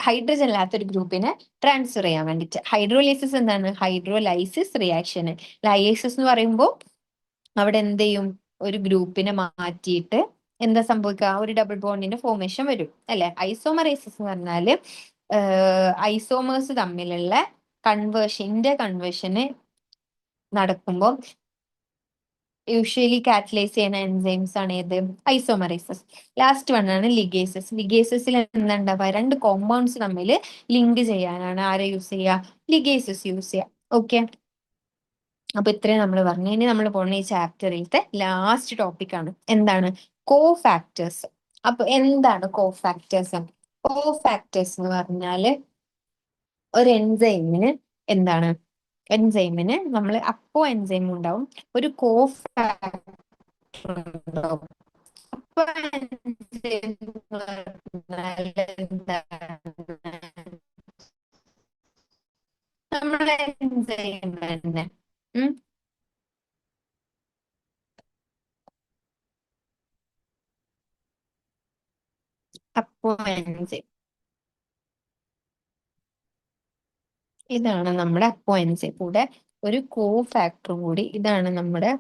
hydrogen ഇല്ലാത്തൊരു ഗ്രൂപ്പിനെ ട്രാൻസ്ഫർ ചെയ്യാൻ വേണ്ടിയിട്ട്. ഹൈഡ്രോലൈസിസ് എന്താണ്, ഹൈഡ്രോലൈസിസ് റിയാക്ഷന്. ലയേസിസ് എന്ന് പറയുമ്പോൾ അവിടെ എന്ത് ചെയ്യും, ഒരു ഗ്രൂപ്പിനെ മാറ്റിയിട്ട് എന്താ സംഭവിക്കുക, ഒരു ഡബിൾ ബോണ്ടിന്റെ ഫോർമേഷൻ വരും അല്ലെ. ഐസോമറൈസിസ് എന്ന് പറഞ്ഞാല് ഐസോമേഴ്സ് തമ്മിലുള്ള കൺവേർഷന്റെ കൺവേർഷന് നടക്കുമ്പോൾ യൂഷ്വലി കാറ്റലൈസ് ചെയ്യുന്ന എൻസൈംസ് ആണ് ഏത്, ഐസോമറൈസസ്. ലാസ്റ്റ് വൺ ആണ് ലിഗേസസ്. ലിഗേസസിൽ എന്താ ഉണ്ടാവുക, രണ്ട് കോമ്പൗണ്ട്സ് തമ്മിൽ ലിങ്ക് ചെയ്യാനാണ് ആരെ യൂസ് ചെയ്യുക, ലിഗേസസ് യൂസ് ചെയ്യുക. ഓക്കെ, അപ്പൊ ഇത്രയും നമ്മൾ പറഞ്ഞു. ഇനി നമ്മൾ പോകുന്ന ഈ ചാപ്റ്ററിലത്തെ ലാസ്റ്റ് ടോപ്പിക് ആണ്, എന്താണ്, കോ ഫാക്ടേഴ്സ്. അപ്പൊ എന്താണ് കോ ഫാക്ടേഴ്സ്, കോ ഫാക്ടേഴ്സ് എന്ന് പറഞ്ഞാല് ഒരു എൻസൈമിന് എന്താണ്, എൻസൈമിന് നമ്മൾ അപ്പോ എൻസൈം ഉണ്ടാവും, ഒരു കോ ഫാക്ടർ ഉണ്ടാവും. അപ്പോ enzyme എന്താണ്? നമ്മുടെ എൻസൈം തന്നെ. ഉം. അപ്പോ എൻസൈം, ഇതാണ് നമ്മുടെ അപ്പോ എൻസൈം. കൂടെ ഒരു കോ ഫാക്ടറും കൂടി, ഇതാണ് നമ്മുടെ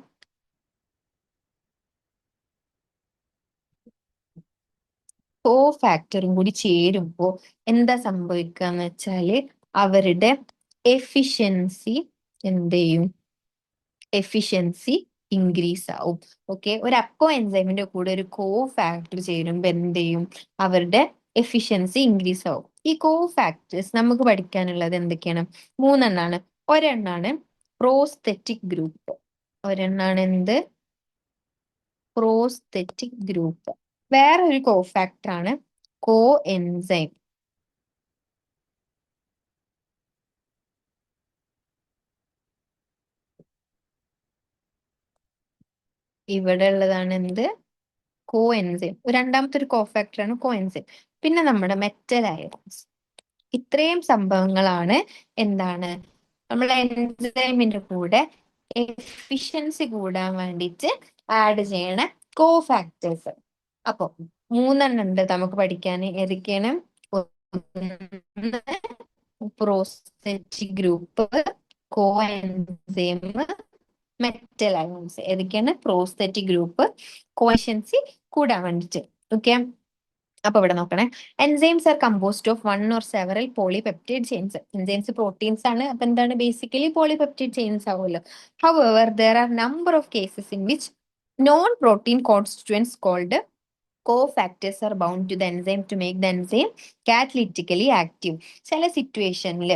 കോ ഫാക്ടറും കൂടി ചേരുമ്പോ എന്താ സംഭവിക്കുക എന്ന് വെച്ചാല് അവരുടെ എഫിഷ്യൻസി എന്ത് ചെയ്യും, എഫിഷ്യൻസി ഇൻക്രീസ് ആവും. ഓക്കെ, ഒരു അപ്പോ എൻസൈമിന്റെ കൂടെ ഒരു കോ ഫാക്ടർ ചേരുമ്പോ എന്ത് ചെയ്യും, അവരുടെ എഫിഷ്യൻസി ഇൻക്രീസ് ആവും. ഈ കോ ഫാക്ടേഴ്സ് നമുക്ക് പഠിക്കാനുള്ളത് എന്തൊക്കെയാണ്, മൂന്നെണ്ണാണ്. ഒരെണ്ണാണ് പ്രോസ്തെറ്റിക് ഗ്രൂപ്പ്, ഒരെണ്ണാണ് എന്ത്, പ്രോസ്തെറ്റിക് ഗ്രൂപ്പ്. വേറൊരു കോ ഫാക്ടർ ആണ് കോ എൻസൈം. ഇവിടെ ഉള്ളതാണ് എന്ത്? കോ എൻസൈം. രണ്ടാമത്തെ ഒരു കോഫാക്ടറാണ് കോ എൻസൈം. പിന്നെ നമ്മുടെ മെറ്റൽ അയോൺസ്. ഇത്രയും സംഭവങ്ങളാണ് എന്താണ് നമ്മളെ എൻസൈമിന്റെ കൂടെ എഫിഷ്യൻസി കൂടാൻ വേണ്ടിയിട്ട് ആഡ് ചെയ്യണ കോഫാക്ടേഴ്സ്. അപ്പൊ മൂന്നെണ്ണം ഉണ്ട് നമുക്ക് പഠിക്കാൻ. ഏതൊക്കെയാണ്? Prosthetic group, co enzyme, metal ions. ഏതൊക്കെയാണ്? പ്രോസ്റ്റേറ്റിക് ഗ്രൂപ്പ്, കോശൻസി കൂടാൻ വേണ്ടിട്ട്. ഓക്കെ, അപ്പൊ ഇവിടെ നോക്കണേ. Enzymes are composed of one or several polypeptide chains. Enzymes proteins ആണ്. അപ്പൊ എന്താണ്? ബേസിക്കലി പോളിപെപ്റ്റൈഡ് ചെയിൻസ് ആവുമല്ലോ. However there are number of cases in which non protein constituents called cofactors are bound to the enzyme to make the enzyme catalytically active. ചില സിറ്റുവേഷനിൽ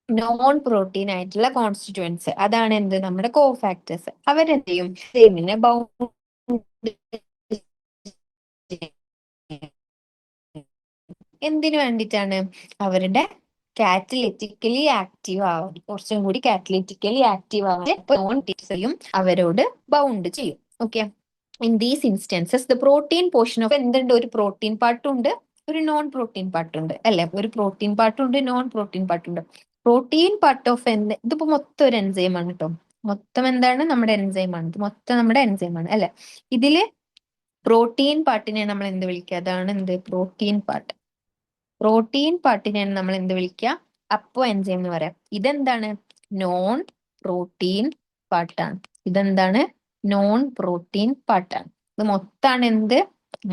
non protein ആയിട്ടുള്ള constituents, അതാണ് എന്ത്? നമ്മുടെ കോഫാക്ടേഴ്സ്. അവരെന്ത് ചെയ്യും? എൻസൈമിനെ bound എന്തിനു വേണ്ടിയിട്ടാണ്? അവരുടെ കാറ്റലിറ്റിക്കലി ആക്റ്റീവ് ആവാൻ, കുറച്ചും കൂടി കാറ്റലിറ്റിക്കലി ആക്റ്റീവ് ആവാൻ നോൺ ടീച്ചറും അവരോട് ബൗണ്ട് ചെയ്യും. Okay, in these instances the protein portion of എന്തുണ്ട്? ഒരു പ്രോട്ടീൻ പാർട്ടുണ്ട്, ഒരു നോൺ പ്രോട്ടീൻ പാർട്ടുണ്ട്, അല്ലെ? ഒരു പ്രോട്ടീൻ പാർട്ടുണ്ട്, നോൺ പ്രോട്ടീൻ പാർട്ടുണ്ട്. പ്രോട്ടീൻ പാർട്ട് ഓഫ് എന്ത്? ഇതിപ്പോ മൊത്തം ഒരു എൻസൈമാണ് കേട്ടോ. മൊത്തം എന്താണ്? നമ്മുടെ എൻസൈമാണ്. ഇത് മൊത്തം നമ്മുടെ എൻസൈമാണ്, അല്ലെ? ഇതില് പ്രോട്ടീൻ പാർട്ടിനെ നമ്മൾ എന്ത് വിളിക്കുക? അതാണ് എന്ത്? Protein part. പ്രോട്ടീൻ പാർട്ടിനെയാണ് നമ്മൾ എന്ത് വിളിക്കുക? അപ്പോ എൻസൈം എന്ന് പറയാം. ഇതെന്താണ്? നോൺ പ്രോട്ടീൻ പാർട്ടാണ്. ഇതെന്താണ്? നോൺ പ്രോട്ടീൻ പാർട്ടാണ്. ഇത് മൊത്താണ് എന്ത്?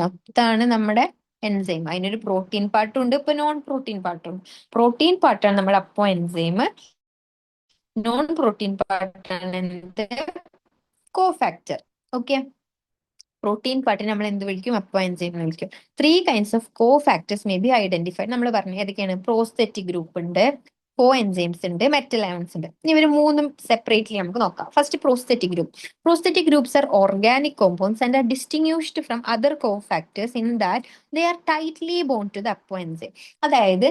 മൊത്താണ് നമ്മുടെ എൻസൈം. അതിനൊരു പ്രോട്ടീൻ പാർട്ടും ഉണ്ട്, ഇപ്പൊ നോൺ പ്രോട്ടീൻ പാർട്ടും ഉണ്ട്. പ്രോട്ടീൻ പാർട്ടാണ് നമ്മുടെ അപ്പോ എൻസൈം. നോൺ പ്രോട്ടീൻ പാർട്ടാണ് എന്ത്? കോഫാക്ടർ. ഓക്കെ, പ്രോട്ടീൻ പാർട്ടിനെ നമ്മൾ എന്ത് വിളിക്കും? അപ്പോ എൻസൈം എന്ന് വിളിക്കും. 3 kinds of cofactors may be identified. നമ്മൾ പറഞ്ഞു ഏതൊക്കെയാണ്? പ്രോസ്റ്റേറ്റിക് ഗ്രൂപ്പ് ഉണ്ട്, കോ എൻസൈംസ് ഉണ്ട്, മെറ്റൽ അയോൺസ് ഉണ്ട്. ഇനി ഇവർ മൂന്നും സെപ്പറേറ്റ്ലി നമുക്ക് നോക്കാം. First prosthetic group. Prosthetic groups are organic compounds and are distinguished from other cofactors in that they are tightly bond to the apo enzyme. അതായത്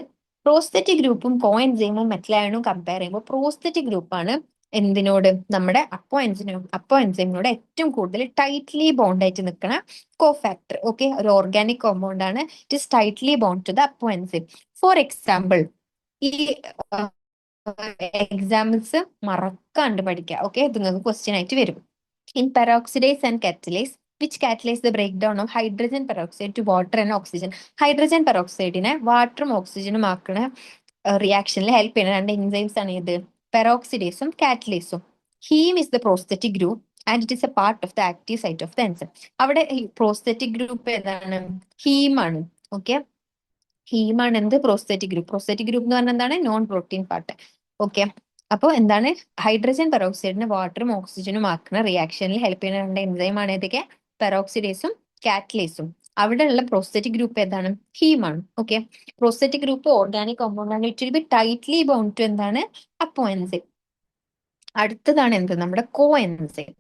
prosthetic ഗ്രൂപ്പും കോ എൻസൈമും മെറ്റൽ അയോണും കമ്പയർ ചെയ്യുമ്പോൾ പ്രോസ്റ്റേറ്റിക് ഗ്രൂപ്പാണ് എന്തിനോട്? നമ്മുടെ അപ്പോ എൻസൈമിനോട് ഏറ്റവും കൂടുതൽ ടൈറ്റ്ലി ബോണ്ട് ആയിട്ട് നിൽക്കുന്ന കോഫാക്ടർ. ഓക്കെ, ഒരു ഓർഗാനിക് കോമ്പൗണ്ട് ആണ്. It is tightly bond to the apo enzyme. For example, ഈ എക്സാമ്പിൾസ് മറക്കാണ്ട് പഠിക്കുക. ഓക്കെ, ഇത് നിങ്ങൾക്ക് ക്വസ്റ്റ്യൻ ആയിട്ട് വരും. In peroxidase and catalase which catalyze the breakdown of hydrogen peroxide to water and oxygen. Hydrogen പെറോക്സൈഡിനെ വാട്ടറും ഓക്സിജനും ആക്കണ റിയാക്ഷനിൽ ഹെൽപ്പ് ചെയ്യുന്ന രണ്ട് എൻസൈംസ് ആണ് ഇത്? പെറോക്സിഡേസും കാറ്റലേസും. Haem is the prosthetic group and it is a part of the active site of the enzyme. അവിടെ പ്രോസ്റ്ററ്റിക് ഗ്രൂപ്പ് ഏതാണ്? ഹീമാണ്. ഓക്കെ, ഹീമാണ് എന്ത്? Prosthetic group. പ്രോസ്റ്ററ്റിക് ഗ്രൂപ്പ് എന്ന് പറഞ്ഞാൽ എന്താണ്? Non protein part. ഓക്കെ, അപ്പോൾ എന്താണ്? ഹൈഡ്രജൻ പെറോക്സൈഡിനെ വാട്ടറും ഓക്സിജനും ആക്കുന്ന റിയാക്ഷനിൽ ഹെൽപ്പ് ചെയ്യുന്ന രണ്ട് എൻസൈം ആണ് ഏതൊക്കെ? പെറോക്സിഡേസും കാറ്റലേസും. അവിടെയുള്ള പ്രോസ്റ്ററ്റിക് ഗ്രൂപ്പ് ഏതാണ്? ഹീമാണ്. Okay, prosthetic group organic compound ആണ്. It will be tightly bound to എന്താണ്? Apoenzyme. അടുത്തതാണ് എന്ത്? നമ്മുടെ coenzyme.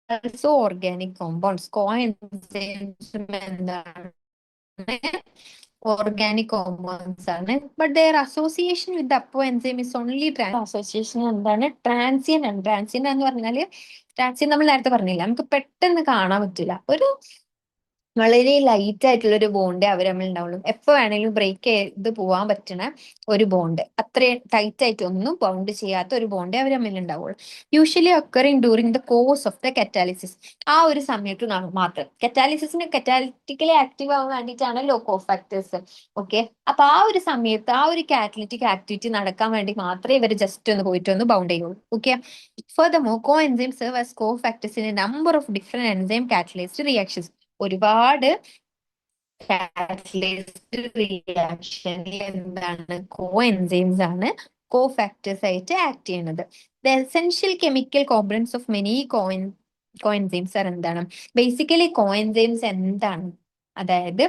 Also organic compounds. കോ എൻസൈംസും എന്താണ്? ഓർഗാനിക് കോമ്പൗണ്ട്സ് ആണ്. But their association with apoenzyme is only association എന്താണ്? ട്രാൻസിയന്റ് ആണ്. ട്രാൻസിയന്റ് എന്ന് പറഞ്ഞാല്, ട്രാൻസിയന്റ് നമ്മൾ നേരത്തെ പറഞ്ഞില്ല, നമുക്ക് പെട്ടെന്ന് കാണാൻ പറ്റില്ല. ഒരു വളരെ ലൈറ്റ് ആയിട്ടുള്ള ഒരു ബോണ്ട് അവർ തമ്മിൽ ഉണ്ടാവുള്ളൂ. എപ്പോ വേണേലും ബ്രേക്ക് ചെയ്ത് പോവാൻ പറ്റണ ഒരു ബോണ്ട്. അത്രയും ടൈറ്റ് ആയിട്ട് ഒന്നും ബൗണ്ട് ചെയ്യാത്ത ഒരു ബോണ്ടേ അവർ തമ്മിൽ ഉണ്ടാവുള്ളൂ. Usually occurring during the course of the catalysis. ആ ഒരു സമയത്ത് മാത്രം. കറ്റാലിസിന് കറ്റാലിറ്റിക്കലി ആക്റ്റീവ് ആവാൻ വേണ്ടിയിട്ടാണല്ലോ കോഫാക്ടേഴ്സ്. ഓക്കെ, അപ്പൊ ആ ഒരു സമയത്ത് ആ ഒരു കാറ്റലിറ്റിക് ആക്ടിവിറ്റി നടക്കാൻ വേണ്ടി മാത്രമേ ഇവർ ജസ്റ്റ് ഒന്ന് ബൗണ്ട് ചെയ്യുള്ളൂ. Okay, furthermore coenzymes serve as cofactors in a number of different enzyme catalyzed reactions. ഒരുപാട് കാറ്റലൈസ്ഡ് റിയാക്ഷനിൽ എന്താണ്? കോ എൻസൈംസ് ആണ് കോഫാക്ടേഴ്സ് ആയിട്ട് ആക്ട് ചെയ്യുന്നത്. The essential chemical components of many coenzymes are എന്താണ്? ബേസിക്കലി കോഎൻസൈംസ് എന്താണ്? അതായത്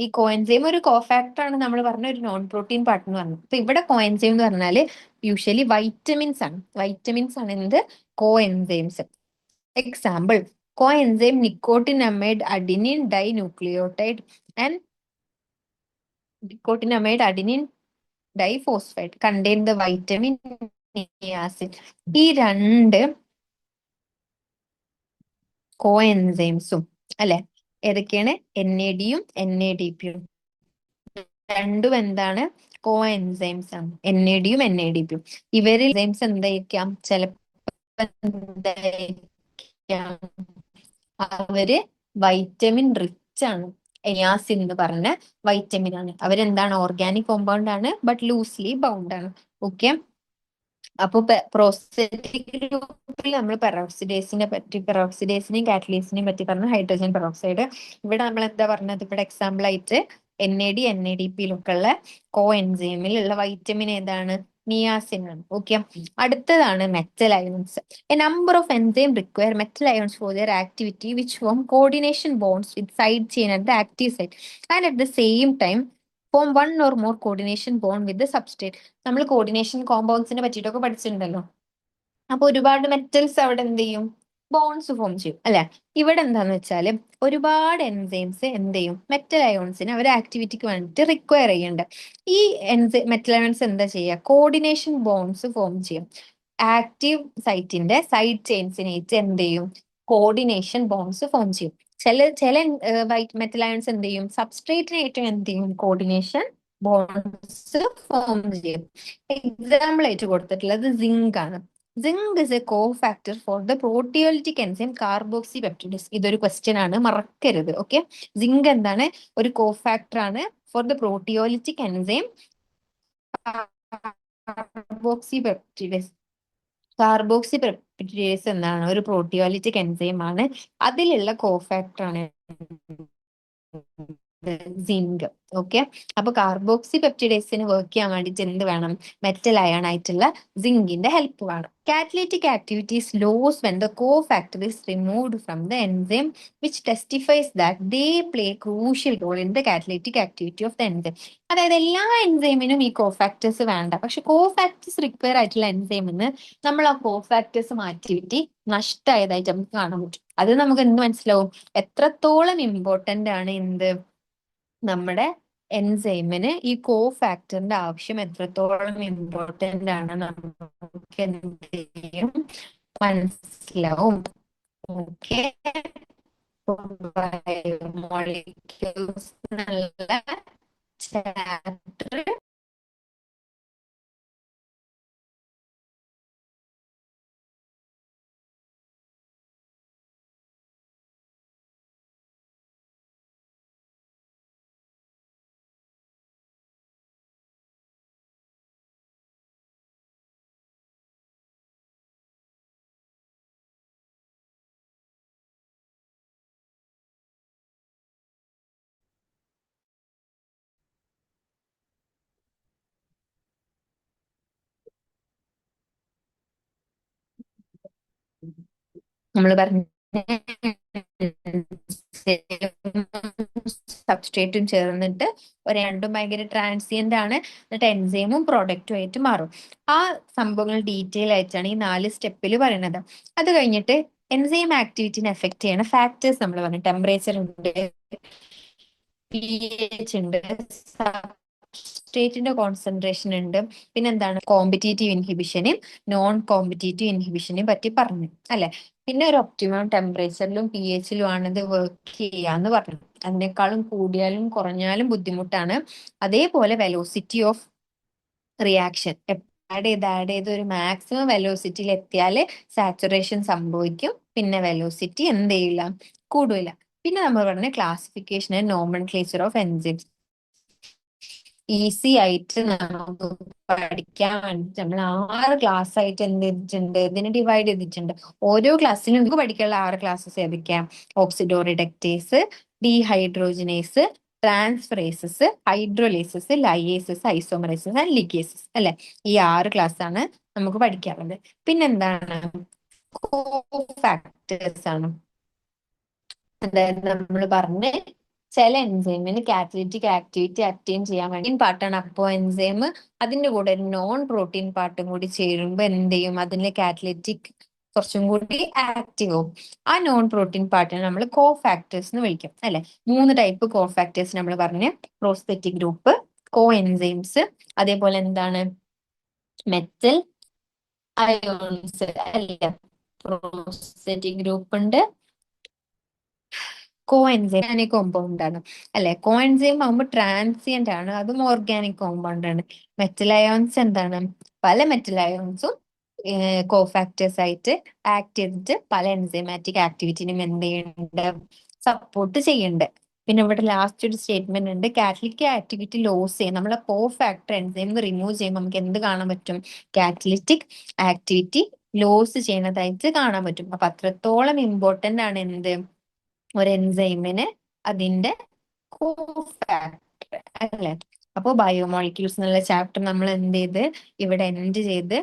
ഈ കോഎൻസൈം ഒരു കോഫാക്ടർ ആണ്, നമ്മൾ പറഞ്ഞ ഒരു നോൺ പ്രോട്ടീൻ പാർട്ട് എന്ന് പറഞ്ഞു. അപ്പൊ ഇവിടെ കോഎൻസൈം എന്ന് പറഞ്ഞാല് യൂഷ്വലി വൈറ്റമിൻസ് ആണ്. വൈറ്റമിൻസ് ആണ് എന്ത്? Coenzymes. Example, coenzyme nicotinamide adenine dinucleotide and nicotinamide adenine diphosphate contain the vitamin niacin. ഈ രണ്ട് കോ എൻസൈംസും അല്ലെ, ഏതൊക്കെയാണ്? NAD യും NADP രണ്ടും എന്താണ്? കോ എൻസൈംസ് ആണ്. NAD യും NADP ഇവരിൽ എൻസൈംസ് എന്തായിരിക്കാം? ചിലപ്പോൾ എന്തായിരിക്കാം? അവര് വൈറ്റമിൻ റിച്ച് ആണ്. നിയാസിൻ എന്ന് പറഞ്ഞ വൈറ്റമിൻ ആണ്. അവരെന്താണ്? ഓർഗാനിക് കോമ്പൗണ്ട് ആണ്, ബട്ട് ലൂസ്ലി ബൗണ്ട് ആണ്. ഓക്കെ. അപ്പൊ പ്രോസ്റ്റേറ്റിക് ഗ്രൂപ്പിൽ നമ്മൾ പെറോക്സിഡേസിനെയും കാറ്റലീസിനെയും പറ്റി പറഞ്ഞു, ഹൈഡ്രജൻ പെറോക്സൈഡ്. ഇവിടെ നമ്മൾ എന്താ പറഞ്ഞത്? ഇവിടെ എക്സാമ്പിൾ ആയിട്ട് NAD NADP ഉള്ള കോ എൻസൈമിലുള്ള വൈറ്റമിൻ ഏതാണ്? നിയാസിൻ ആണ്. ഓക്കെ. അടുത്തതാണ് metal ions. A number of enzyme require metal ions for their activity which form coordination bonds with side chain at the active site and at the same time form one or more coordination bond with the substrate. നമ്മൾ coordination കോമ്പൗണ്ട്സിനെ പറ്റിയിട്ടൊക്കെ പഠിച്ചിട്ടുണ്ടല്ലോ. അപ്പൊ ഒരുപാട് metals അവിടെ എന്ത് ചെയ്യും? Bones form ചെയ്യും അല്ലെ. ഇവിടെ എന്താന്ന് വെച്ചാല് ഒരുപാട് എൻസൈംസ് എന്ത് ചെയ്യും? മെറ്റൽ അയോൺസിന് അവർ ആക്ടിവിറ്റിക്ക് വേണ്ടിയിട്ട് റിക്വയർ ചെയ്യുന്നുണ്ട്. ഈ മെറ്റൽ അയോൺസ് എന്താ ചെയ്യുക? കോർഡിനേഷൻ ബോൺസ് ഫോം ചെയ്യും. ആക്റ്റീവ് സൈറ്റിന്റെ സൈഡ് ചെയിൻസിനായിട്ട് എന്ത് ചെയ്യും? കോർഡിനേഷൻ ബോൺസ് ഫോം ചെയ്യും. ചില വൈറ്റ് മെറ്റൽ അയോൺസ് എന്ത് ചെയ്യും? സബ്സ്ട്രേറ്റിനായിട്ടും എന്ത് ചെയ്യും? കോർഡിനേഷൻ ബോൺസ് ഫോം ചെയ്യും. എക്സാമ്പിൾ ആയിട്ട് കൊടുത്തിട്ടുള്ളത് സിങ്ക് ആണ്. Zinc is a cofactor for the proteolytic enzyme carboxypeptidase. ഇതൊരു ക്വസ്റ്റ്യൻ ആണ്, മറക്കരുത്. ഓക്കെ. സിങ്ക് എന്താണ്? ഒരു കോ ഫാക്ടർ ആണ് for the proteolytic enzyme carboxypeptidase. Carboxypeptidase എന്താണ്? ഒരു പ്രോട്ടിയോളിറ്റിക് എൻസൈം ആണ്. അതിലുള്ള കോ ഫാക്ടർ ആണ് സിങ്ക്. ഓക്കെ. അപ്പൊ കാർബോക്സി പെപ്റ്റിഡേസിന് വർക്ക് ചെയ്യാൻ വേണ്ടിയിട്ട് എന്ത് വേണം? മെറ്റൽ അയൺ ആയിട്ടുള്ള സിങ്കിന്റെ ഹെൽപ്പ് വേണം. Catalytic activities loss when the cofactor is removed from the enzyme which testifies that they play crucial role in the catalytic activity of the enzyme. അതായത് എല്ലാ എൻസൈമിനും ഈ കോ ഫാക്ടേഴ്സ് വേണ്ട, പക്ഷെ കോ ഫാക്ടേഴ്സ് റിക്വയർ ആയിട്ടുള്ള എൻസൈമിന് നമ്മൾ ആ കോ ഫാക്ടേഴ്സ് മാറ്റിവിറ്റി നഷ്ടമായതായിട്ട് നമുക്ക് കാണാൻ പറ്റും. അത് നമുക്ക് എന്ത് മനസ്സിലാവും? എത്രത്തോളം ഇമ്പോർട്ടന്റ് ആണ് എന്ത് നമ്മുടെ എൻസൈമിന് ഈ കോ ഫാക്ടറിന്റെ ആവശ്യം എത്രത്തോളം ഇമ്പോർട്ടന്റ് ആണ് നമുക്ക് എന്ത് ചെയ്യും? മനസ്സിലാവും. ഓക്കെ. മോളിക്യൂൾസ് എന്നുള്ള ചാപ്റ്റർ നമ്മൾ പറഞ്ഞു സബ്സ്ട്രേറ്റും ചേർന്നിട്ട് രണ്ടും ഭയങ്കര ട്രാൻസിയന്റ് ആണ്. എന്നിട്ട് എൻസൈമും പ്രൊഡക്റ്റും ആയിട്ട് മാറും. ആ സംഭവങ്ങൾ ഡീറ്റെയിൽ ആയിട്ടാണ് ഈ 4 സ്റ്റെപ്പിൽ പറയുന്നത്. അത് കഴിഞ്ഞിട്ട് എൻസൈം ആക്ടിവിറ്റിനെ എഫക്ട് ചെയ്യണ ഫാക്ടേഴ്സ് നമ്മൾ പറഞ്ഞു. ടെമ്പറേച്ചർ ഉണ്ട്, pH ഉണ്ട്, സബ്സ്ട്രേറ്റിന്റെ കോൺസെൻട്രേഷൻ ഉണ്ട്, പിന്നെന്താണ്? കോമ്പറ്റീറ്റീവ് ഇൻഹിബിഷനെയും നോൺ കോമ്പറ്റീറ്റീവ് ഇൻഹിബിഷനെയും പറ്റി പറഞ്ഞു അല്ലെ. പിന്നെ ഒരു ഒപ്റ്റിമം ടെമ്പറേച്ചറിലും pH-ലും ആണ് ഇത് വർക്ക് ചെയ്യാന്ന് പറഞ്ഞു. അതിനേക്കാളും കൂടിയാലും കുറഞ്ഞാലും ബുദ്ധിമുട്ടാണ്. അതേപോലെ വെലോസിറ്റി ഓഫ് റിയാക്ഷൻ ആഡ് ചെയ്ത് ഒരു മാക്സിമം വെലോസിറ്റിയിൽ എത്തിയാൽ സാച്ചുറേഷൻ സംഭവിക്കും. പിന്നെ വെലോസിറ്റി എന്ത് ചെയ്യില്ല? കൂടില്ല. പിന്നെ നമ്മൾ പറഞ്ഞ classification and nomenclature of enzymes. Easy ആയിട്ട് നമുക്ക് പഠിക്കാൻ വേണ്ടിട്ട് നമ്മൾ 6 ക്ലാസ് ആയിട്ട് എന്ത് ചെയ്തിട്ടുണ്ട്? ഇതിനെ ഡിവൈഡ് ചെയ്തിട്ടുണ്ട്. ഓരോ ക്ലാസ്സിലും നമുക്ക് പഠിക്കാനുള്ള 6 ക്ലാസ്സസ് ഏതൊക്കെയാ? ഓക്സിഡോറിഡക്റ്റേസ്, ഡീഹൈഡ്രോജനേസ്, ട്രാൻസ്ഫറേസസ്, ഹൈഡ്രോലേസസ്, ലയേസസ്, ഐസോമറേസസ് ആൻഡ് ലിഗേസസ് അല്ലെ. ഈ 6 ക്ലാസ് ആണ് നമുക്ക് പഠിക്കാറുള്ളത്. പിന്നെന്താണ്? കോഫാക്ടേഴ്സ് ആണ്. അതായത് നമ്മൾ പറഞ്ഞ് ചില എൻസൈമിന് കാറ്റലിറ്റിക് ആക്ടിവിറ്റി അറ്റൈൻ ചെയ്യാൻ വേണ്ടി പാർട്ടാണ്. അപ്പോ എൻസൈം അതിന്റെ കൂടെ ഒരു നോൺ പ്രോട്ടീൻ പാർട്ടും കൂടി ചേരുമ്പോൾ എന്ത് ചെയ്യും? അതിന്റെ കാറ്റലിറ്റിക് കുറച്ചും കൂടി ആക്റ്റീവ് ആവും. ആ നോൺ പ്രോട്ടീൻ പാർട്ടിനെ നമ്മൾ കോ ഫാക്ടേഴ്സ് എന്ന് വിളിക്കും അല്ലെ. 3 ടൈപ്പ് കോ ഫാക്ടേഴ്സ് നമ്മൾ പറഞ്ഞ്: പ്രോസ്പെക്റ്റിക് ഗ്രൂപ്പ്, കോ എൻസൈംസ്, അതേപോലെ എന്താണ്? മെറ്റൽ അയോൺസ് അല്ല, പ്രോസ്റ്റേറ്റിക് ഗ്രൂപ്പ് ഉണ്ട്, കോ എൻസൈം ഓർഗാനിക് കോമ്പൗണ്ട് ആണ് അല്ലെ. കോ എൻസൈം ആകുമ്പോൾ ട്രാൻസിയന്റ് ആണ്, അതും ഓർഗാനിക് കോമ്പൗണ്ട് ആണ്. മെറ്റൽ അയോൺസ് എന്താണ്? പല മെറ്റൽ അയോൺസും കോഫാക്ടേഴ്സ് ആയിട്ട് ആക്ട് ചെയ്തിട്ട് പല എൻസൈമാറ്റിക് ആക്ടിവിറ്റിനും എന്ത് ചെയ്യുന്നുണ്ട്, സപ്പോർട്ട് ചെയ്യുന്നുണ്ട്. പിന്നെ ഇവിടെ ലാസ്റ്റ് ഒരു സ്റ്റേറ്റ്മെന്റ് ഉണ്ട്, കാറ്റലിറ്റിക് ആക്ടിവിറ്റി ലോസ് ചെയ്യും. നമ്മളെ കോ ഫാക്ടർ എൻസൈം റിമൂവ് ചെയ്യുമ്പോൾ നമുക്ക് എന്ത് കാണാൻ പറ്റും? കാറ്റലിറ്റിക് ആക്ടിവിറ്റി ലോസ് ചെയ്യുന്നതായിട്ട് കാണാൻ പറ്റും. അപ്പൊ അത്രത്തോളം ഇമ്പോർട്ടന്റ് ആണ് എന്ത്, ഒരു എൻസൈമിന് അതിന്റെ കോഫാക്ടർ അല്ലെ. അപ്പോ ബയോമോളിക്യൂൾസ് എന്നുള്ള ചാപ്റ്റർ നമ്മൾ എന്ത് ചെയ്ത് ഇവിടെ എൻഡ് ചെയ്ത്.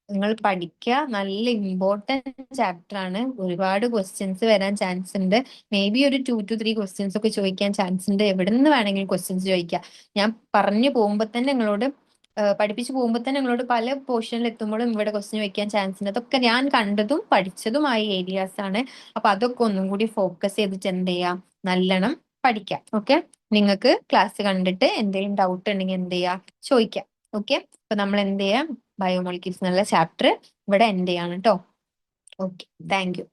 നിങ്ങൾ പഠിക്കുക, നല്ല ഇമ്പോർട്ടന്റ് ചാപ്റ്റർ ആണ്. ഒരുപാട് ക്വസ്റ്റ്യൻസ് വരാൻ ചാൻസ് ഉണ്ട്. മേ ബി ഒരു 2 to 3 ക്വസ്റ്റ്യൻസ് ഒക്കെ ചോദിക്കാൻ ചാൻസ് ഉണ്ട്. എവിടെ നിന്ന് വേണമെങ്കിലും ക്വസ്റ്റ്യൻസ് ചോദിക്കാം. ഞാൻ പറഞ്ഞു പോകുമ്പോൾ തന്നെ നിങ്ങളോട് പഠിപ്പിച്ചു പോകുമ്പോൾ തന്നെ നിങ്ങളോട് പല പോർഷനിൽ എത്തുമ്പോഴും ഇവിടെ ക്വസ്റ്റ്യൻ വെക്കാൻ ചാൻസ് ഉണ്ട്. അതൊക്കെ ഞാൻ കണ്ടതും പഠിച്ചതുമായ ഏരിയാസ് ആണ്. അപ്പൊ അതൊക്കെ ഒന്നും കൂടി ഫോക്കസ് ചെയ്തിട്ട് എന്ത് ചെയ്യാം, നല്ലോണം പഠിക്കാം. ഓക്കെ, നിങ്ങൾക്ക് ക്ലാസ് കണ്ടിട്ട് എന്തെങ്കിലും ഡൗട്ട് ഉണ്ടെങ്കിൽ എന്ത് ചെയ്യാം, ചോദിക്കാം. ഓക്കെ, അപ്പൊ നമ്മൾ എന്ത് ചെയ്യാം, ബയോമോളിക്യൂൾസ് എന്നുള്ള ചാപ്റ്റർ ഇവിടെ എൻഡ് ചെയ്യാണ് കേട്ടോ. Okay, thank you.